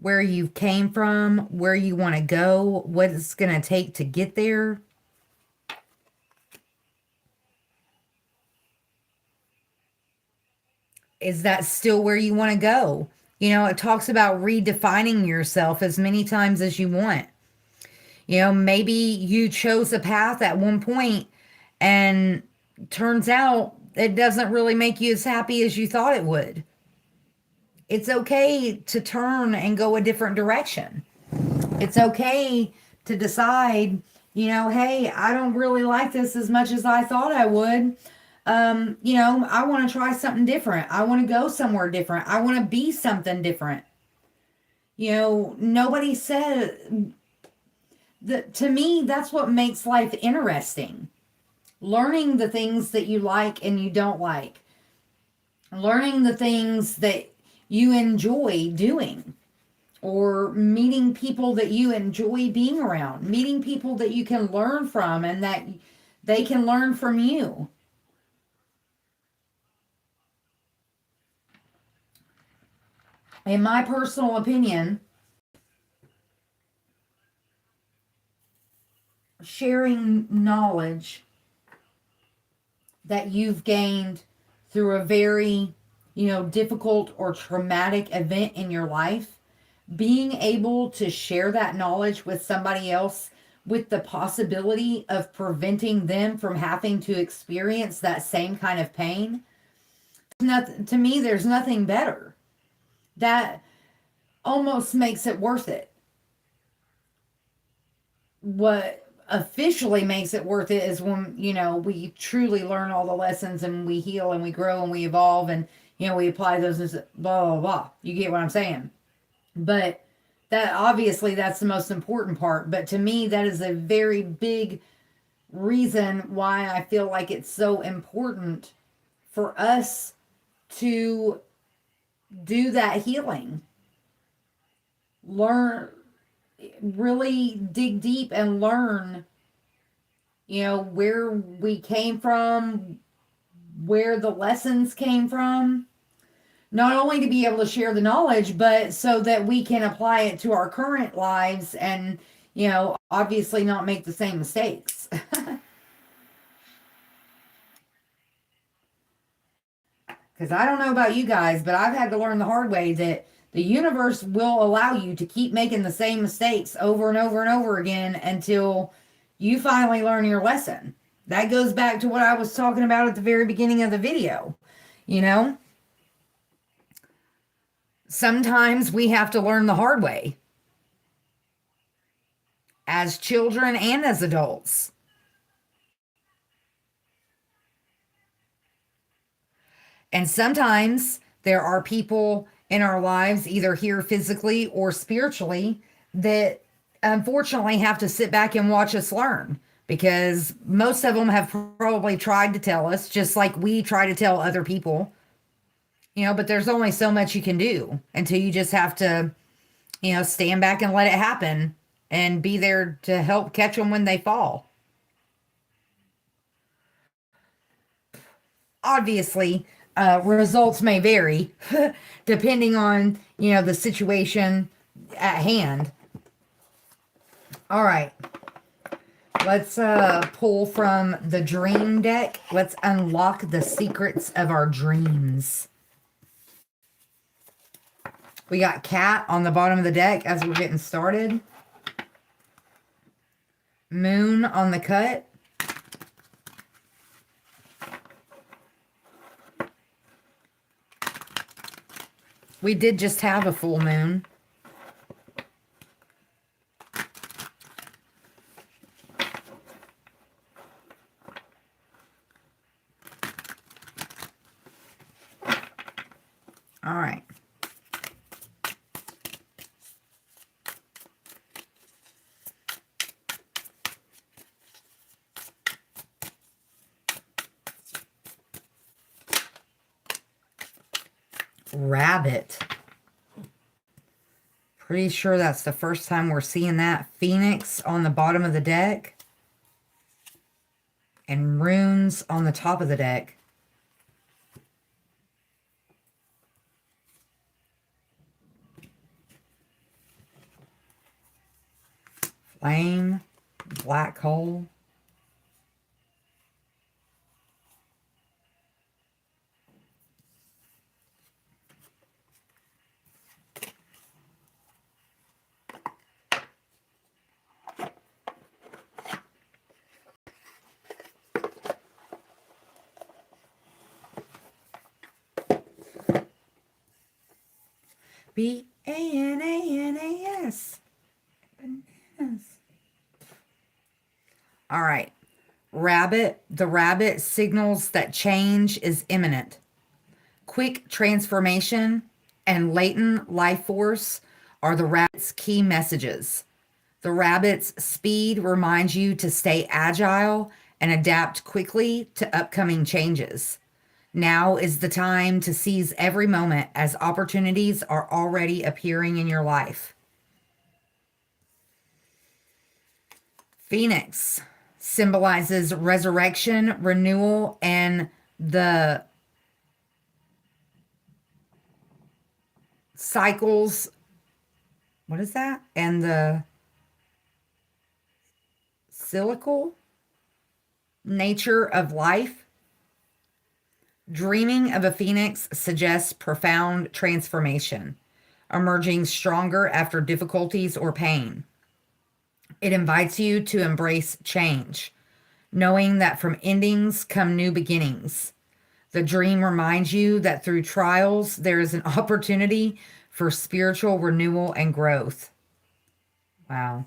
where you came from, where you want to go, what it's going to take to get there. Is that still where you want to go? It talks about redefining yourself as many times as you want. Maybe you chose a path at one point and turns out it doesn't really make you as happy as you thought it would. It's okay to turn and go a different direction. It's okay to decide, hey, I don't really like this as much as I thought I would. I want to try something different. I want to go somewhere different. I want to be something different. Nobody said that. To me, that's what makes life interesting. Learning the things that you like and you don't like. Learning the things that you enjoy doing, or meeting people that you enjoy being around, meeting people that you can learn from and that they can learn from you. In my personal opinion, sharing knowledge that you've gained through a very, difficult or traumatic event in your life, being able to share that knowledge with somebody else with the possibility of preventing them from having to experience that same kind of pain. Nothing, to me, there's nothing better. That almost makes it worth it. What officially makes it worth it is when, we truly learn all the lessons and we heal and we grow and we evolve and, we apply those as blah, blah, blah. You get what I'm saying? But that obviously that's the most important part. But to me, that is a very big reason why I feel like it's so important for us to do that healing. Learn, really dig deep and learn, where we came from, where the lessons came from. Not only to be able to share the knowledge, but so that we can apply it to our current lives and, obviously not make the same mistakes. Because I don't know about you guys, but I've had to learn the hard way that the universe will allow you to keep making the same mistakes over and over and over again until you finally learn your lesson. That goes back to what I was talking about at the very beginning of the video. Sometimes we have to learn the hard way as children and as adults. And sometimes there are people in our lives, either here physically or spiritually, that unfortunately have to sit back and watch us learn, because most of them have probably tried to tell us, just like we try to tell other people, but there's only so much you can do until you just have to, stand back and let it happen and be there to help catch them when they fall. Obviously, results may vary depending on, the situation at hand. All right. Let's pull from the dream deck. Let's unlock the secrets of our dreams. We got cat on the bottom of the deck as we're getting started. Moon on the cut. We did just have a full moon. All right. Rabbit. Pretty sure that's the first time we're seeing that. Phoenix on the bottom of the deck. And runes on the top of the deck. Flame. Black hole. Bananas. Bananas. All right. Rabbit. The rabbit signals that change is imminent. Quick transformation and latent life force are the rabbit's key messages. The rabbit's speed reminds you to stay agile and adapt quickly to upcoming changes. Now is the time to seize every moment as opportunities are already appearing in your life. Phoenix symbolizes resurrection, renewal, and the cycles. What is that? And the cyclical nature of life. Dreaming of a phoenix suggests profound transformation, emerging stronger after difficulties or pain. It invites you to embrace change, knowing that from endings come new beginnings. The dream reminds you that through trials, there is an opportunity for spiritual renewal and growth. Wow.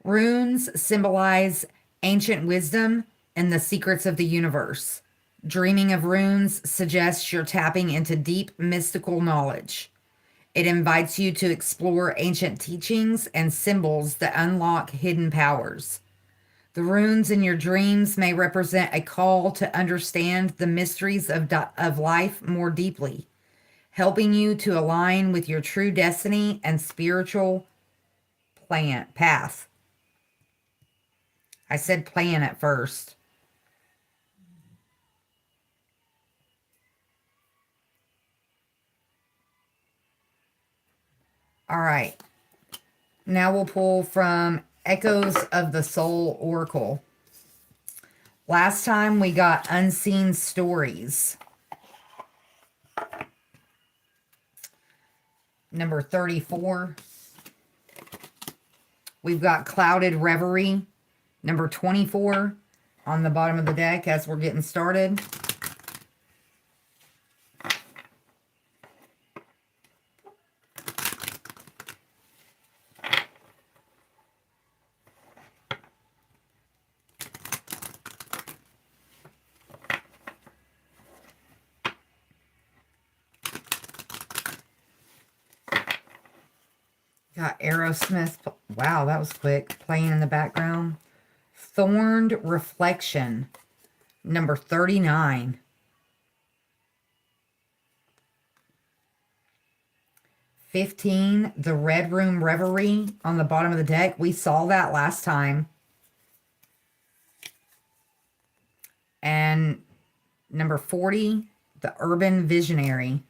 Runes symbolize ancient wisdom and the secrets of the universe. Dreaming of runes suggests you're tapping into deep mystical knowledge. It invites you to explore ancient teachings and symbols that unlock hidden powers. The runes in your dreams may represent a call to understand the mysteries of life more deeply, helping you to align with your true destiny and spiritual path. I said plan at first. All right. Now we'll pull from Echoes of the Soul Oracle. Last time we got Unseen Stories. Number 34. We've got Clouded Reverie. Number 24 on the bottom of the deck as we're getting started. Got Aerosmith. Wow, that was quick. Playing in the background. Thorned Reflection. Number 39. The Red Room Reverie on the bottom of the deck. We saw that last time. And number 40, The Urban Visionary.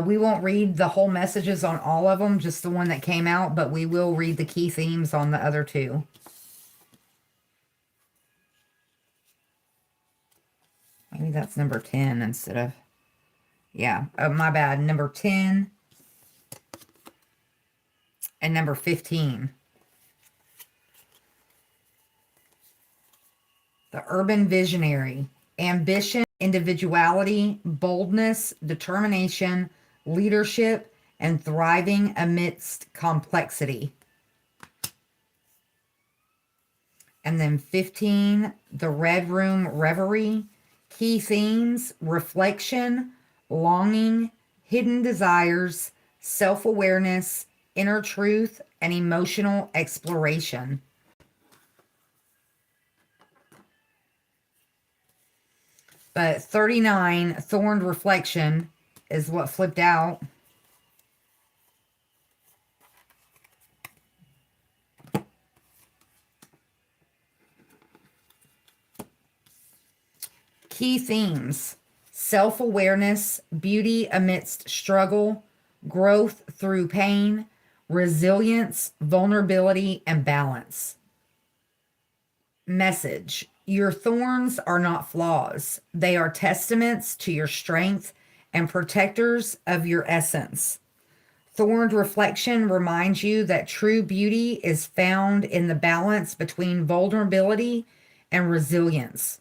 We won't read the whole messages on all of them, just the one that came out, but we will read the key themes on the other two. Maybe that's number 10 instead of... Yeah, my bad. Number 10 and number 15. The Urban Visionary. Ambition, individuality, boldness, determination, leadership, and thriving amidst complexity. And then 15, The Red Room Reverie. Key themes: reflection, longing, hidden desires, self-awareness, inner truth, and emotional exploration. But 39, Thorned Reflection, is what flipped out. Key themes: self-awareness, beauty amidst struggle, growth through pain, resilience, vulnerability, and balance. Message: your thorns are not flaws. They are testaments to your strength and protectors of your essence. Thorned Reflection reminds you that true beauty is found in the balance between vulnerability and resilience.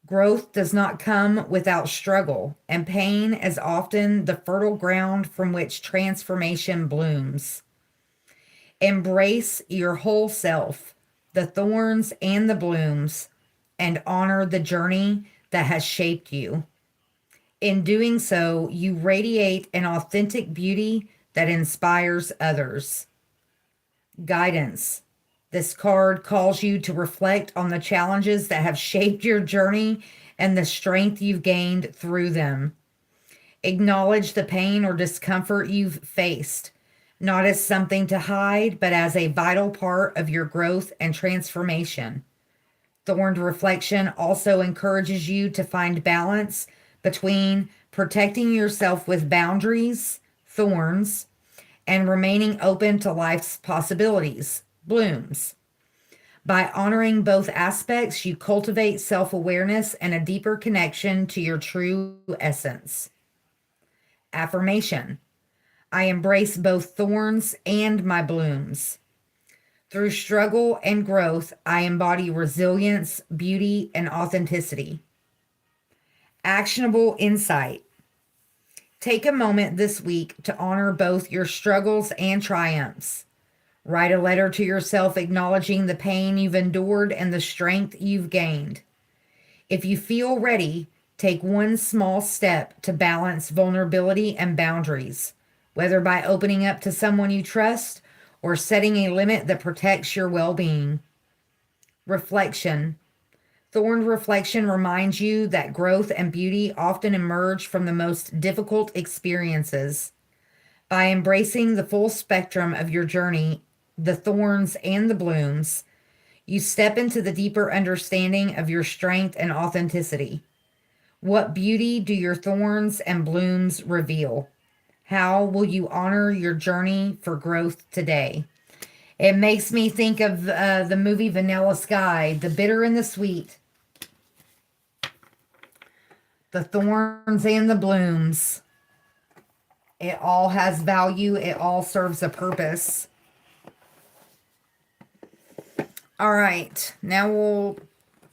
Growth does not come without struggle, and pain is often the fertile ground from which transformation blooms. Embrace your whole self, the thorns and the blooms, and honor the journey that has shaped you. In doing so, you radiate an authentic beauty that inspires others. Guidance. This card calls you to reflect on the challenges that have shaped your journey and the strength you've gained through them. Acknowledge the pain or discomfort you've faced, not as something to hide, but as a vital part of your growth and transformation. Thorned reflection also encourages you to find balance between protecting yourself with boundaries, thorns, and remaining open to life's possibilities, blooms. By honoring both aspects, you cultivate self awareness and a deeper connection to your true essence. Affirmation: I embrace both thorns and my blooms. Through struggle and growth, I embody resilience, beauty, and authenticity. Actionable insight: take a moment this week to honor both your struggles and triumphs. Write a letter to yourself acknowledging the pain you've endured and the strength you've gained. If you feel ready, take one small step to balance vulnerability and boundaries, whether by opening up to someone you trust or setting a limit that protects your well being. Reflection: thorned reflection reminds you that growth and beauty often emerge from the most difficult experiences. By embracing the full spectrum of your journey, the thorns and the blooms, you step into the deeper understanding of your strength and authenticity. What beauty do your thorns and blooms reveal? How will you honor your journey for growth today? It makes me think of the movie Vanilla Sky, the bitter and the sweet, the thorns and the blooms. It all has value, it all serves a purpose. All right, now we'll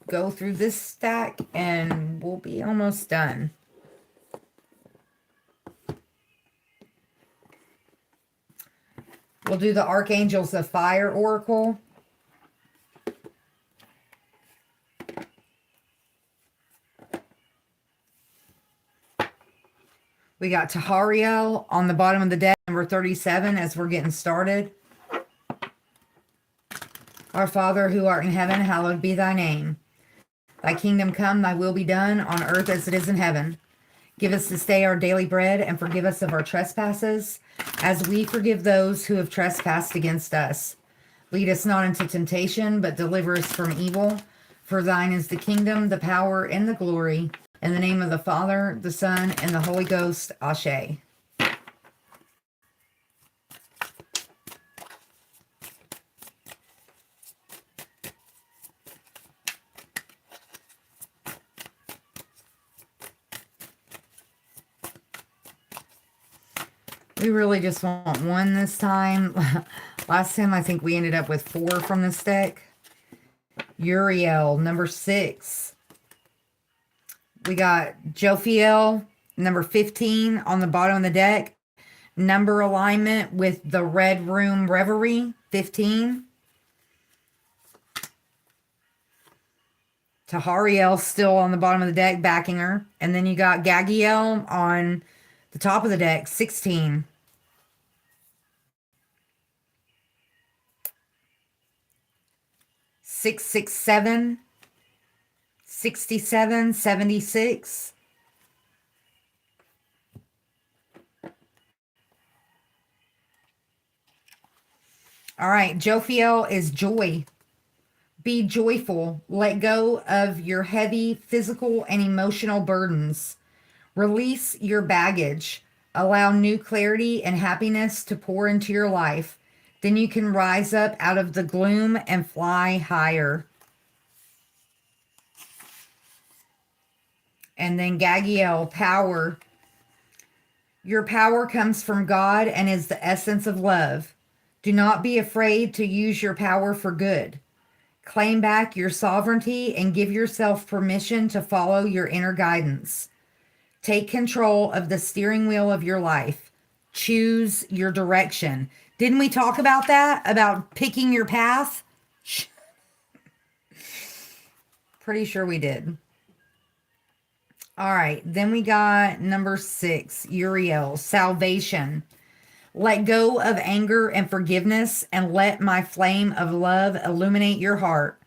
go through this stack and we'll be almost done. We'll do the Archangels of Fire Oracle. We got Tahariel on the bottom of the deck, number 37, as we're getting started. Our Father, who art in heaven, hallowed be thy name. Thy kingdom come, thy will be done, on earth as it is in heaven. Give us this day our daily bread, and forgive us of our trespasses, as we forgive those who have trespassed against us. Lead us not into temptation, but deliver us from evil. For thine is the kingdom, the power, and the glory. In the name of the Father, the Son, and the Holy Ghost. Ashe. We really just want one this time. Last time, I think we ended up with 4 from this deck. Uriel, number 6. We got Jophiel, number 15, on the bottom of the deck. Number alignment with the Red Room Reverie, 15. Tahariel still on the bottom of the deck, backing her. And then you got Gagiel on the top of the deck, 16. Six, 6, 7, 67, 76. All right, Jophiel is joy. Be joyful. Let go of your heavy physical and emotional burdens. Release your baggage. Allow new clarity and happiness to pour into your life. Then you can rise up out of the gloom and fly higher. And then Gagiel, power. Your power comes from God and is the essence of love. Do not be afraid to use your power for good. Claim back your sovereignty and give yourself permission to follow your inner guidance. Take control of the steering wheel of your life. Choose your direction. Didn't we talk about that? About picking your path? Pretty sure we did. All right. Then we got number 6, Uriel, salvation. Let go of anger and forgiveness and let my flame of love illuminate your heart.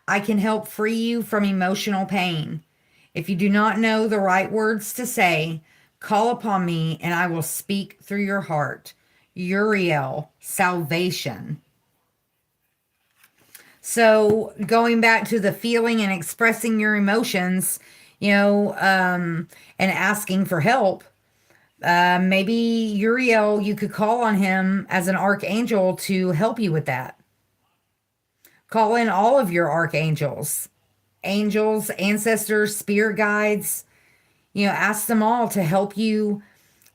I can help free you from emotional pain. If you do not know the right words to say, call upon me and I will speak through your heart. Uriel, salvation. So going back to the feeling and expressing your emotions, and asking for help, maybe Uriel, you could call on him as an archangel to help you with that. Call in all of your archangels, angels, ancestors, spirit guides. Ask them all to help you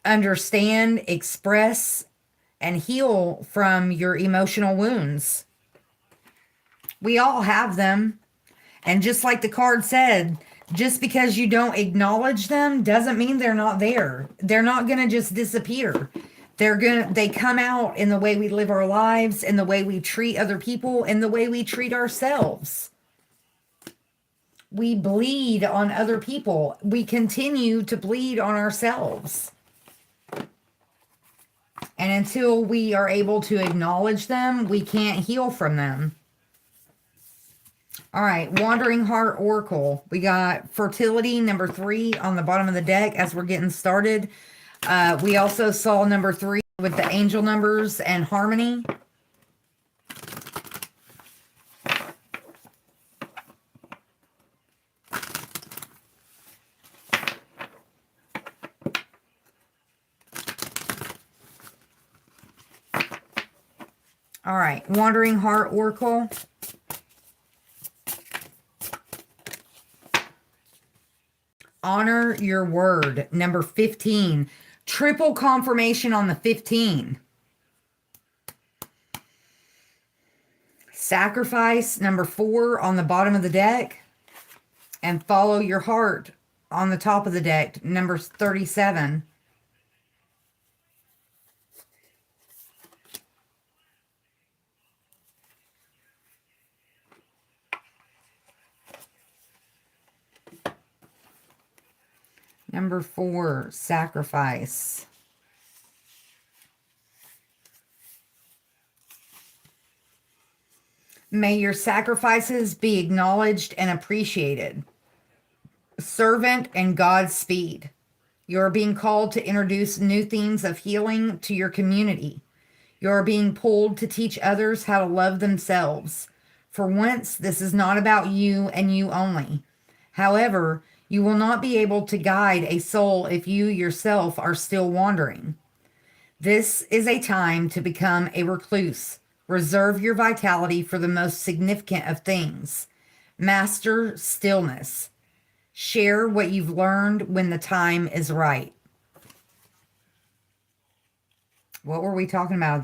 understand, express, and heal from your emotional wounds. We all have them. And just like the card said, just because you don't acknowledge them doesn't mean they're not there. They're not going to just disappear. They come out in the way we live our lives, in the way we treat other people, in the way we treat ourselves. We bleed on other people. We continue to bleed on ourselves. And until we are able to acknowledge them, we can't heal from them. All right, Wandering Heart Oracle. We got fertility, number 3 on the bottom of the deck as we're getting started. We also saw number 3 with the angel numbers and harmony. All right, Wandering Heart Oracle. Honor your word, number 15. Triple confirmation on the 15. Sacrifice, number 4 on the bottom of the deck. And follow your heart on the top of the deck, number 37. Number 4, sacrifice. May your sacrifices be acknowledged and appreciated. Servant and Godspeed. You are being called to introduce new themes of healing to your community. You are being pulled to teach others how to love themselves. For once, this is not about you and you only. However, you will not be able to guide a soul if you yourself are still wandering. This is a time to become a recluse. Reserve your vitality for the most significant of things. Master stillness. Share what you've learned when the time is right. What were we talking about?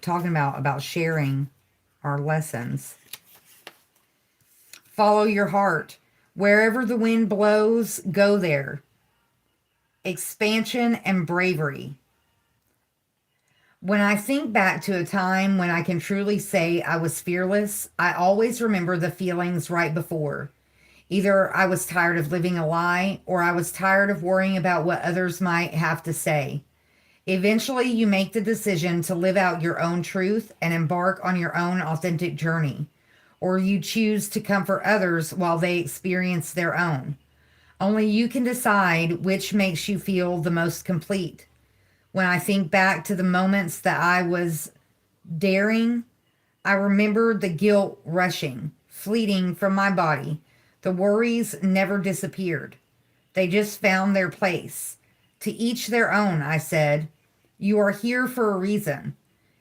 Talking about sharing our lessons. Follow your heart. Wherever the wind blows, go there. Expansion and bravery. When I think back to a time when I can truly say I was fearless, I always remember the feelings right before. Either I was tired of living a lie, or I was tired of worrying about what others might have to say. Eventually, you make the decision to live out your own truth and embark on your own authentic journey. Or you choose to comfort others while they experience their own. Only you can decide which makes you feel the most complete. When I think back to the moments that I was daring, I remember the guilt rushing, fleeting from my body. The worries never disappeared. They just found their place. To each their own, I said. You are here for a reason.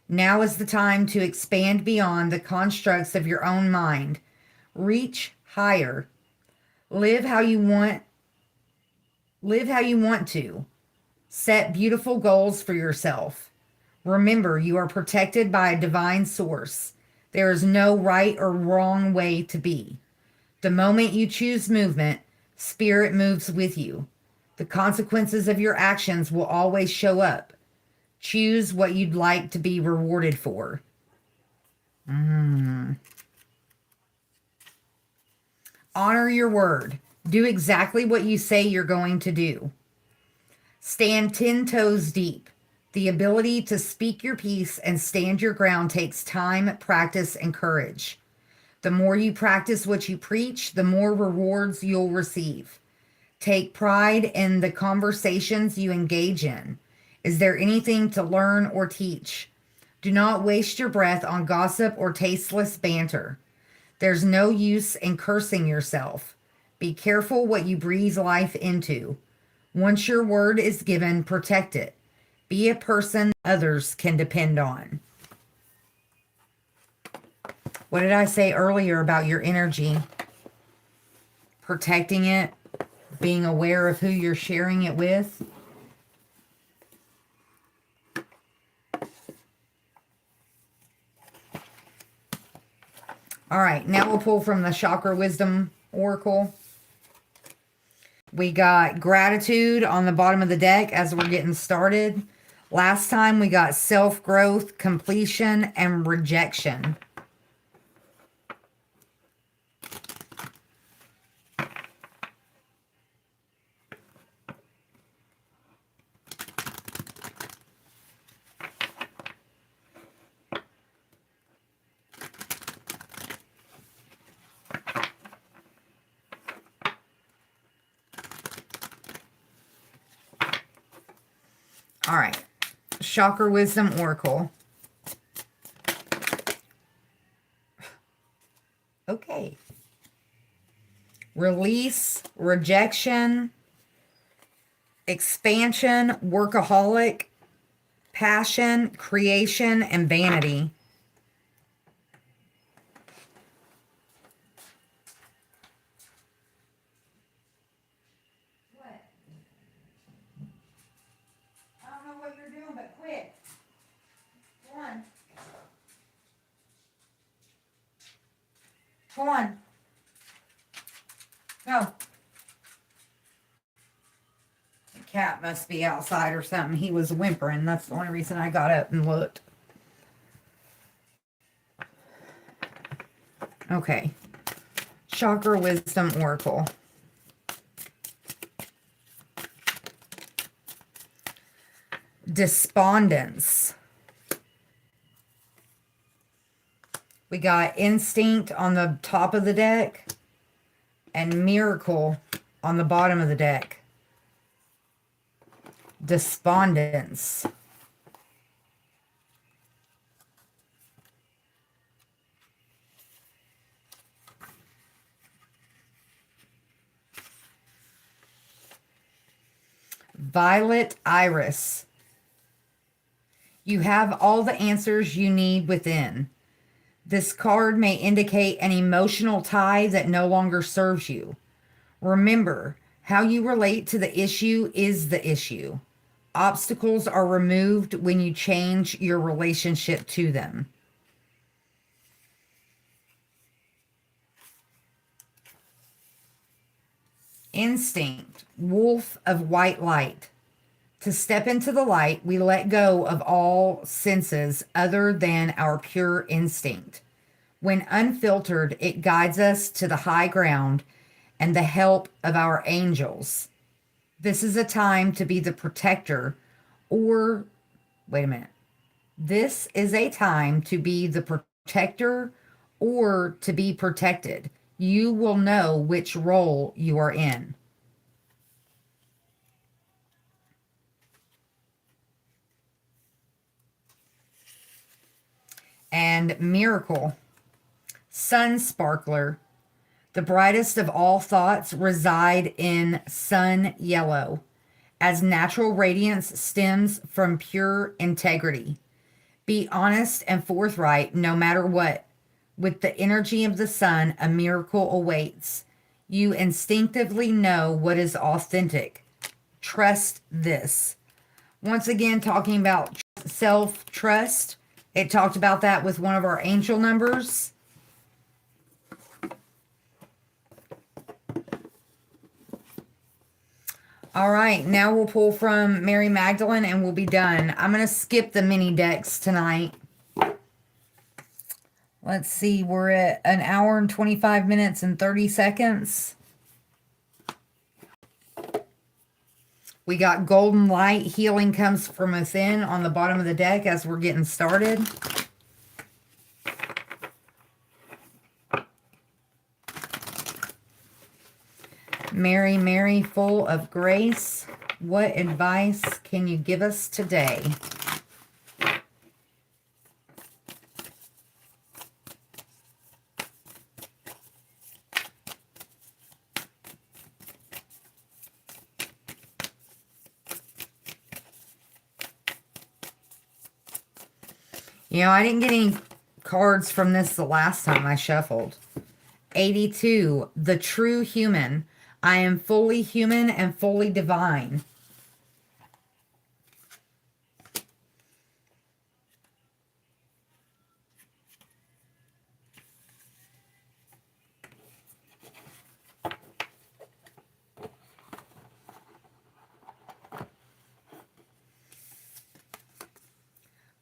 Now is the time to expand beyond the constructs of your own mind. Reach higher. Live how you want. Live how you want to. Set beautiful goals for yourself. Remember, you are protected by a divine source. There is no right or wrong way to be. The moment you choose movement, spirit moves with you. The consequences of your actions will always show up. Choose what you'd like to be rewarded for. Honor your word. Do exactly what you say you're going to do. Stand 10 toes deep. The ability to speak your piece and stand your ground takes time, practice, and courage. The more you practice what you preach, the more rewards you'll receive. Take pride in the conversations you engage in. Is there anything to learn or teach? Do not waste your breath on gossip or tasteless banter. There's no use in cursing yourself. Be careful what you breathe life into. Once your word is given, protect it. Be a person others can depend on. What did I say earlier about your energy? Protecting it, being aware of who you're sharing it with. All right, now we'll pull from the Chakra Wisdom Oracle. We got gratitude on the bottom of the deck as we're getting started. Last time we got self-growth, completion, and rejection. All right, Chakra Wisdom Oracle. Okay. Release, rejection, expansion, workaholic, passion, creation, and vanity. What? I don't know what you're doing, but quit. Come on. Come on. Go. The cat must be outside or something. He was whimpering. That's the only reason I got up and looked. Okay. Chakra Wisdom Oracle. Despondence. We got instinct on the top of the deck and miracle on the bottom of the deck. Despondence. Violet Iris. You have all the answers you need within. This card may indicate an emotional tie that no longer serves you. Remember, how you relate to the issue is the issue. Obstacles are removed when you change your relationship to them. Instinct, wolf of white light. To step into the light, we let go of all senses other than our pure instinct. When unfiltered, it guides us to the high ground and the help of our angels. This is a time to be the protector, or, wait a minute. This is a time to be the protector or to be protected. You will know which role you are in. And miracle. Sun sparkler. The brightest of all thoughts reside in sun yellow, as natural radiance stems from pure integrity. Be honest and forthright no matter what. With the energy of the sun, a miracle awaits. You instinctively know what is authentic. Trust this. Once again, talking about self-trust. It talked about that with one of our angel numbers. All right, now we'll pull from Mary Magdalene and we'll be done. I'm going to skip the mini decks tonight. Let's see, we're at 1 hour and 25 minutes and 30 seconds. We got golden light, healing comes from within on the bottom of the deck as we're getting started. Mary, Mary, full of grace, what advice can you give us today? I didn't get any cards from this the last time I shuffled. 82, the true human. I am fully human and fully divine.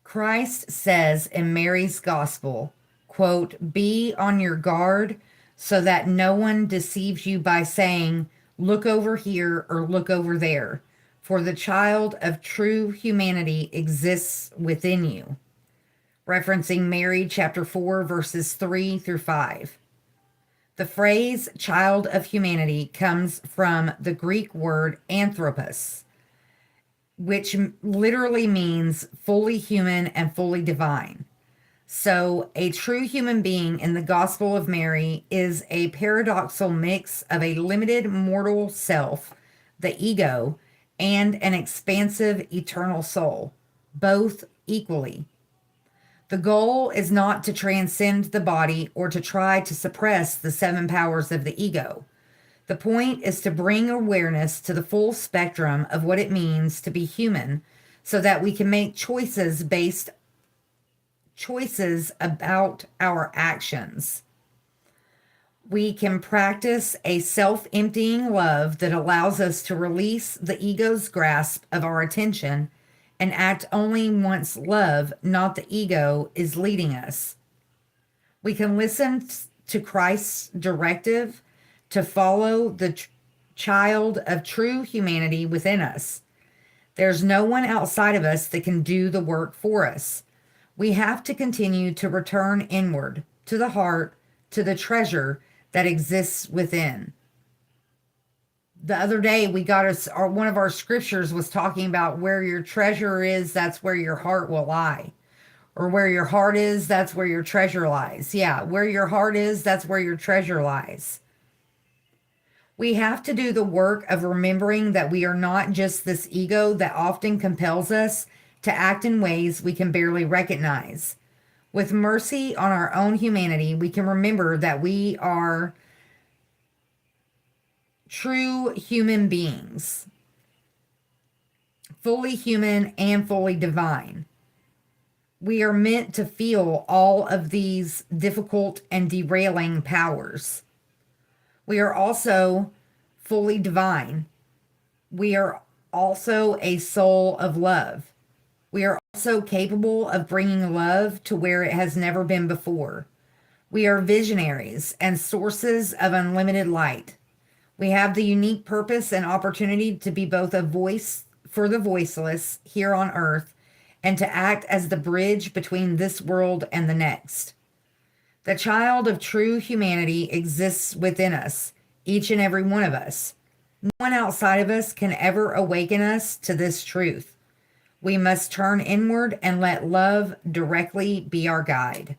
Christ says in Mary's gospel, quote, "Be on your guard so that no one deceives you by saying, 'Look over here or look over there,' for the child of true humanity exists within you." Referencing Mary chapter 4, verses 3 through 5. The phrase child of humanity comes from the Greek word anthropos, which literally means fully human and fully divine. So, a true human being in the Gospel of Mary is a paradoxical mix of a limited mortal self, the ego, and an expansive eternal soul, both equally. The goal is not to transcend the body or to try to suppress the seven powers of the ego. The point is to bring awareness to the full spectrum of what it means to be human so that we can make choices about our actions. We can practice a self-emptying love that allows us to release the ego's grasp of our attention and act only once love, not the ego, is leading us. We can listen to Christ's directive to follow the child of true humanity within us. There's no one outside of us that can do the work for us. We have to continue to return inward, to the heart, to the treasure that exists within. The other day, we got us, one of our scriptures was talking about where your treasure is, that's where your heart will lie. Or where your heart is, that's where your treasure lies. Yeah, where your heart is, that's where your treasure lies. We have to do the work of remembering that we are not just this ego that often compels us to act in ways we can barely recognize. With mercy on our own humanity, we can remember that we are true human beings, fully human and fully divine. We are meant to feel all of these difficult and derailing powers. We are also fully divine. We are also a soul of love. We are also capable of bringing love to where it has never been before. We are visionaries and sources of unlimited light. We have the unique purpose and opportunity to be both a voice for the voiceless here on earth and to act as the bridge between this world and the next. The child of true humanity exists within us, each and every one of us. No one outside of us can ever awaken us to this truth. We must turn inward and let love directly be our guide.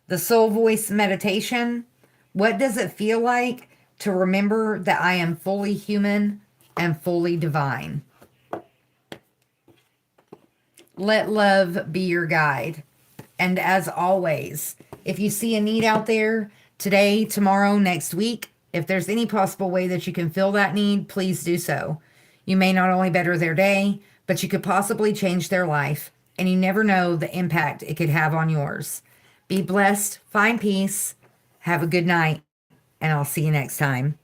The Soul Voice Meditation. What does it feel like to remember that I am fully human and fully divine? Let love be your guide. And as always, if you see a need out there today, tomorrow, next week, if there's any possible way that you can fill that need, please do so. You may not only better their day, but you could possibly change their life, and you never know the impact it could have on yours. Be blessed, find peace, have a good night, and I'll see you next time.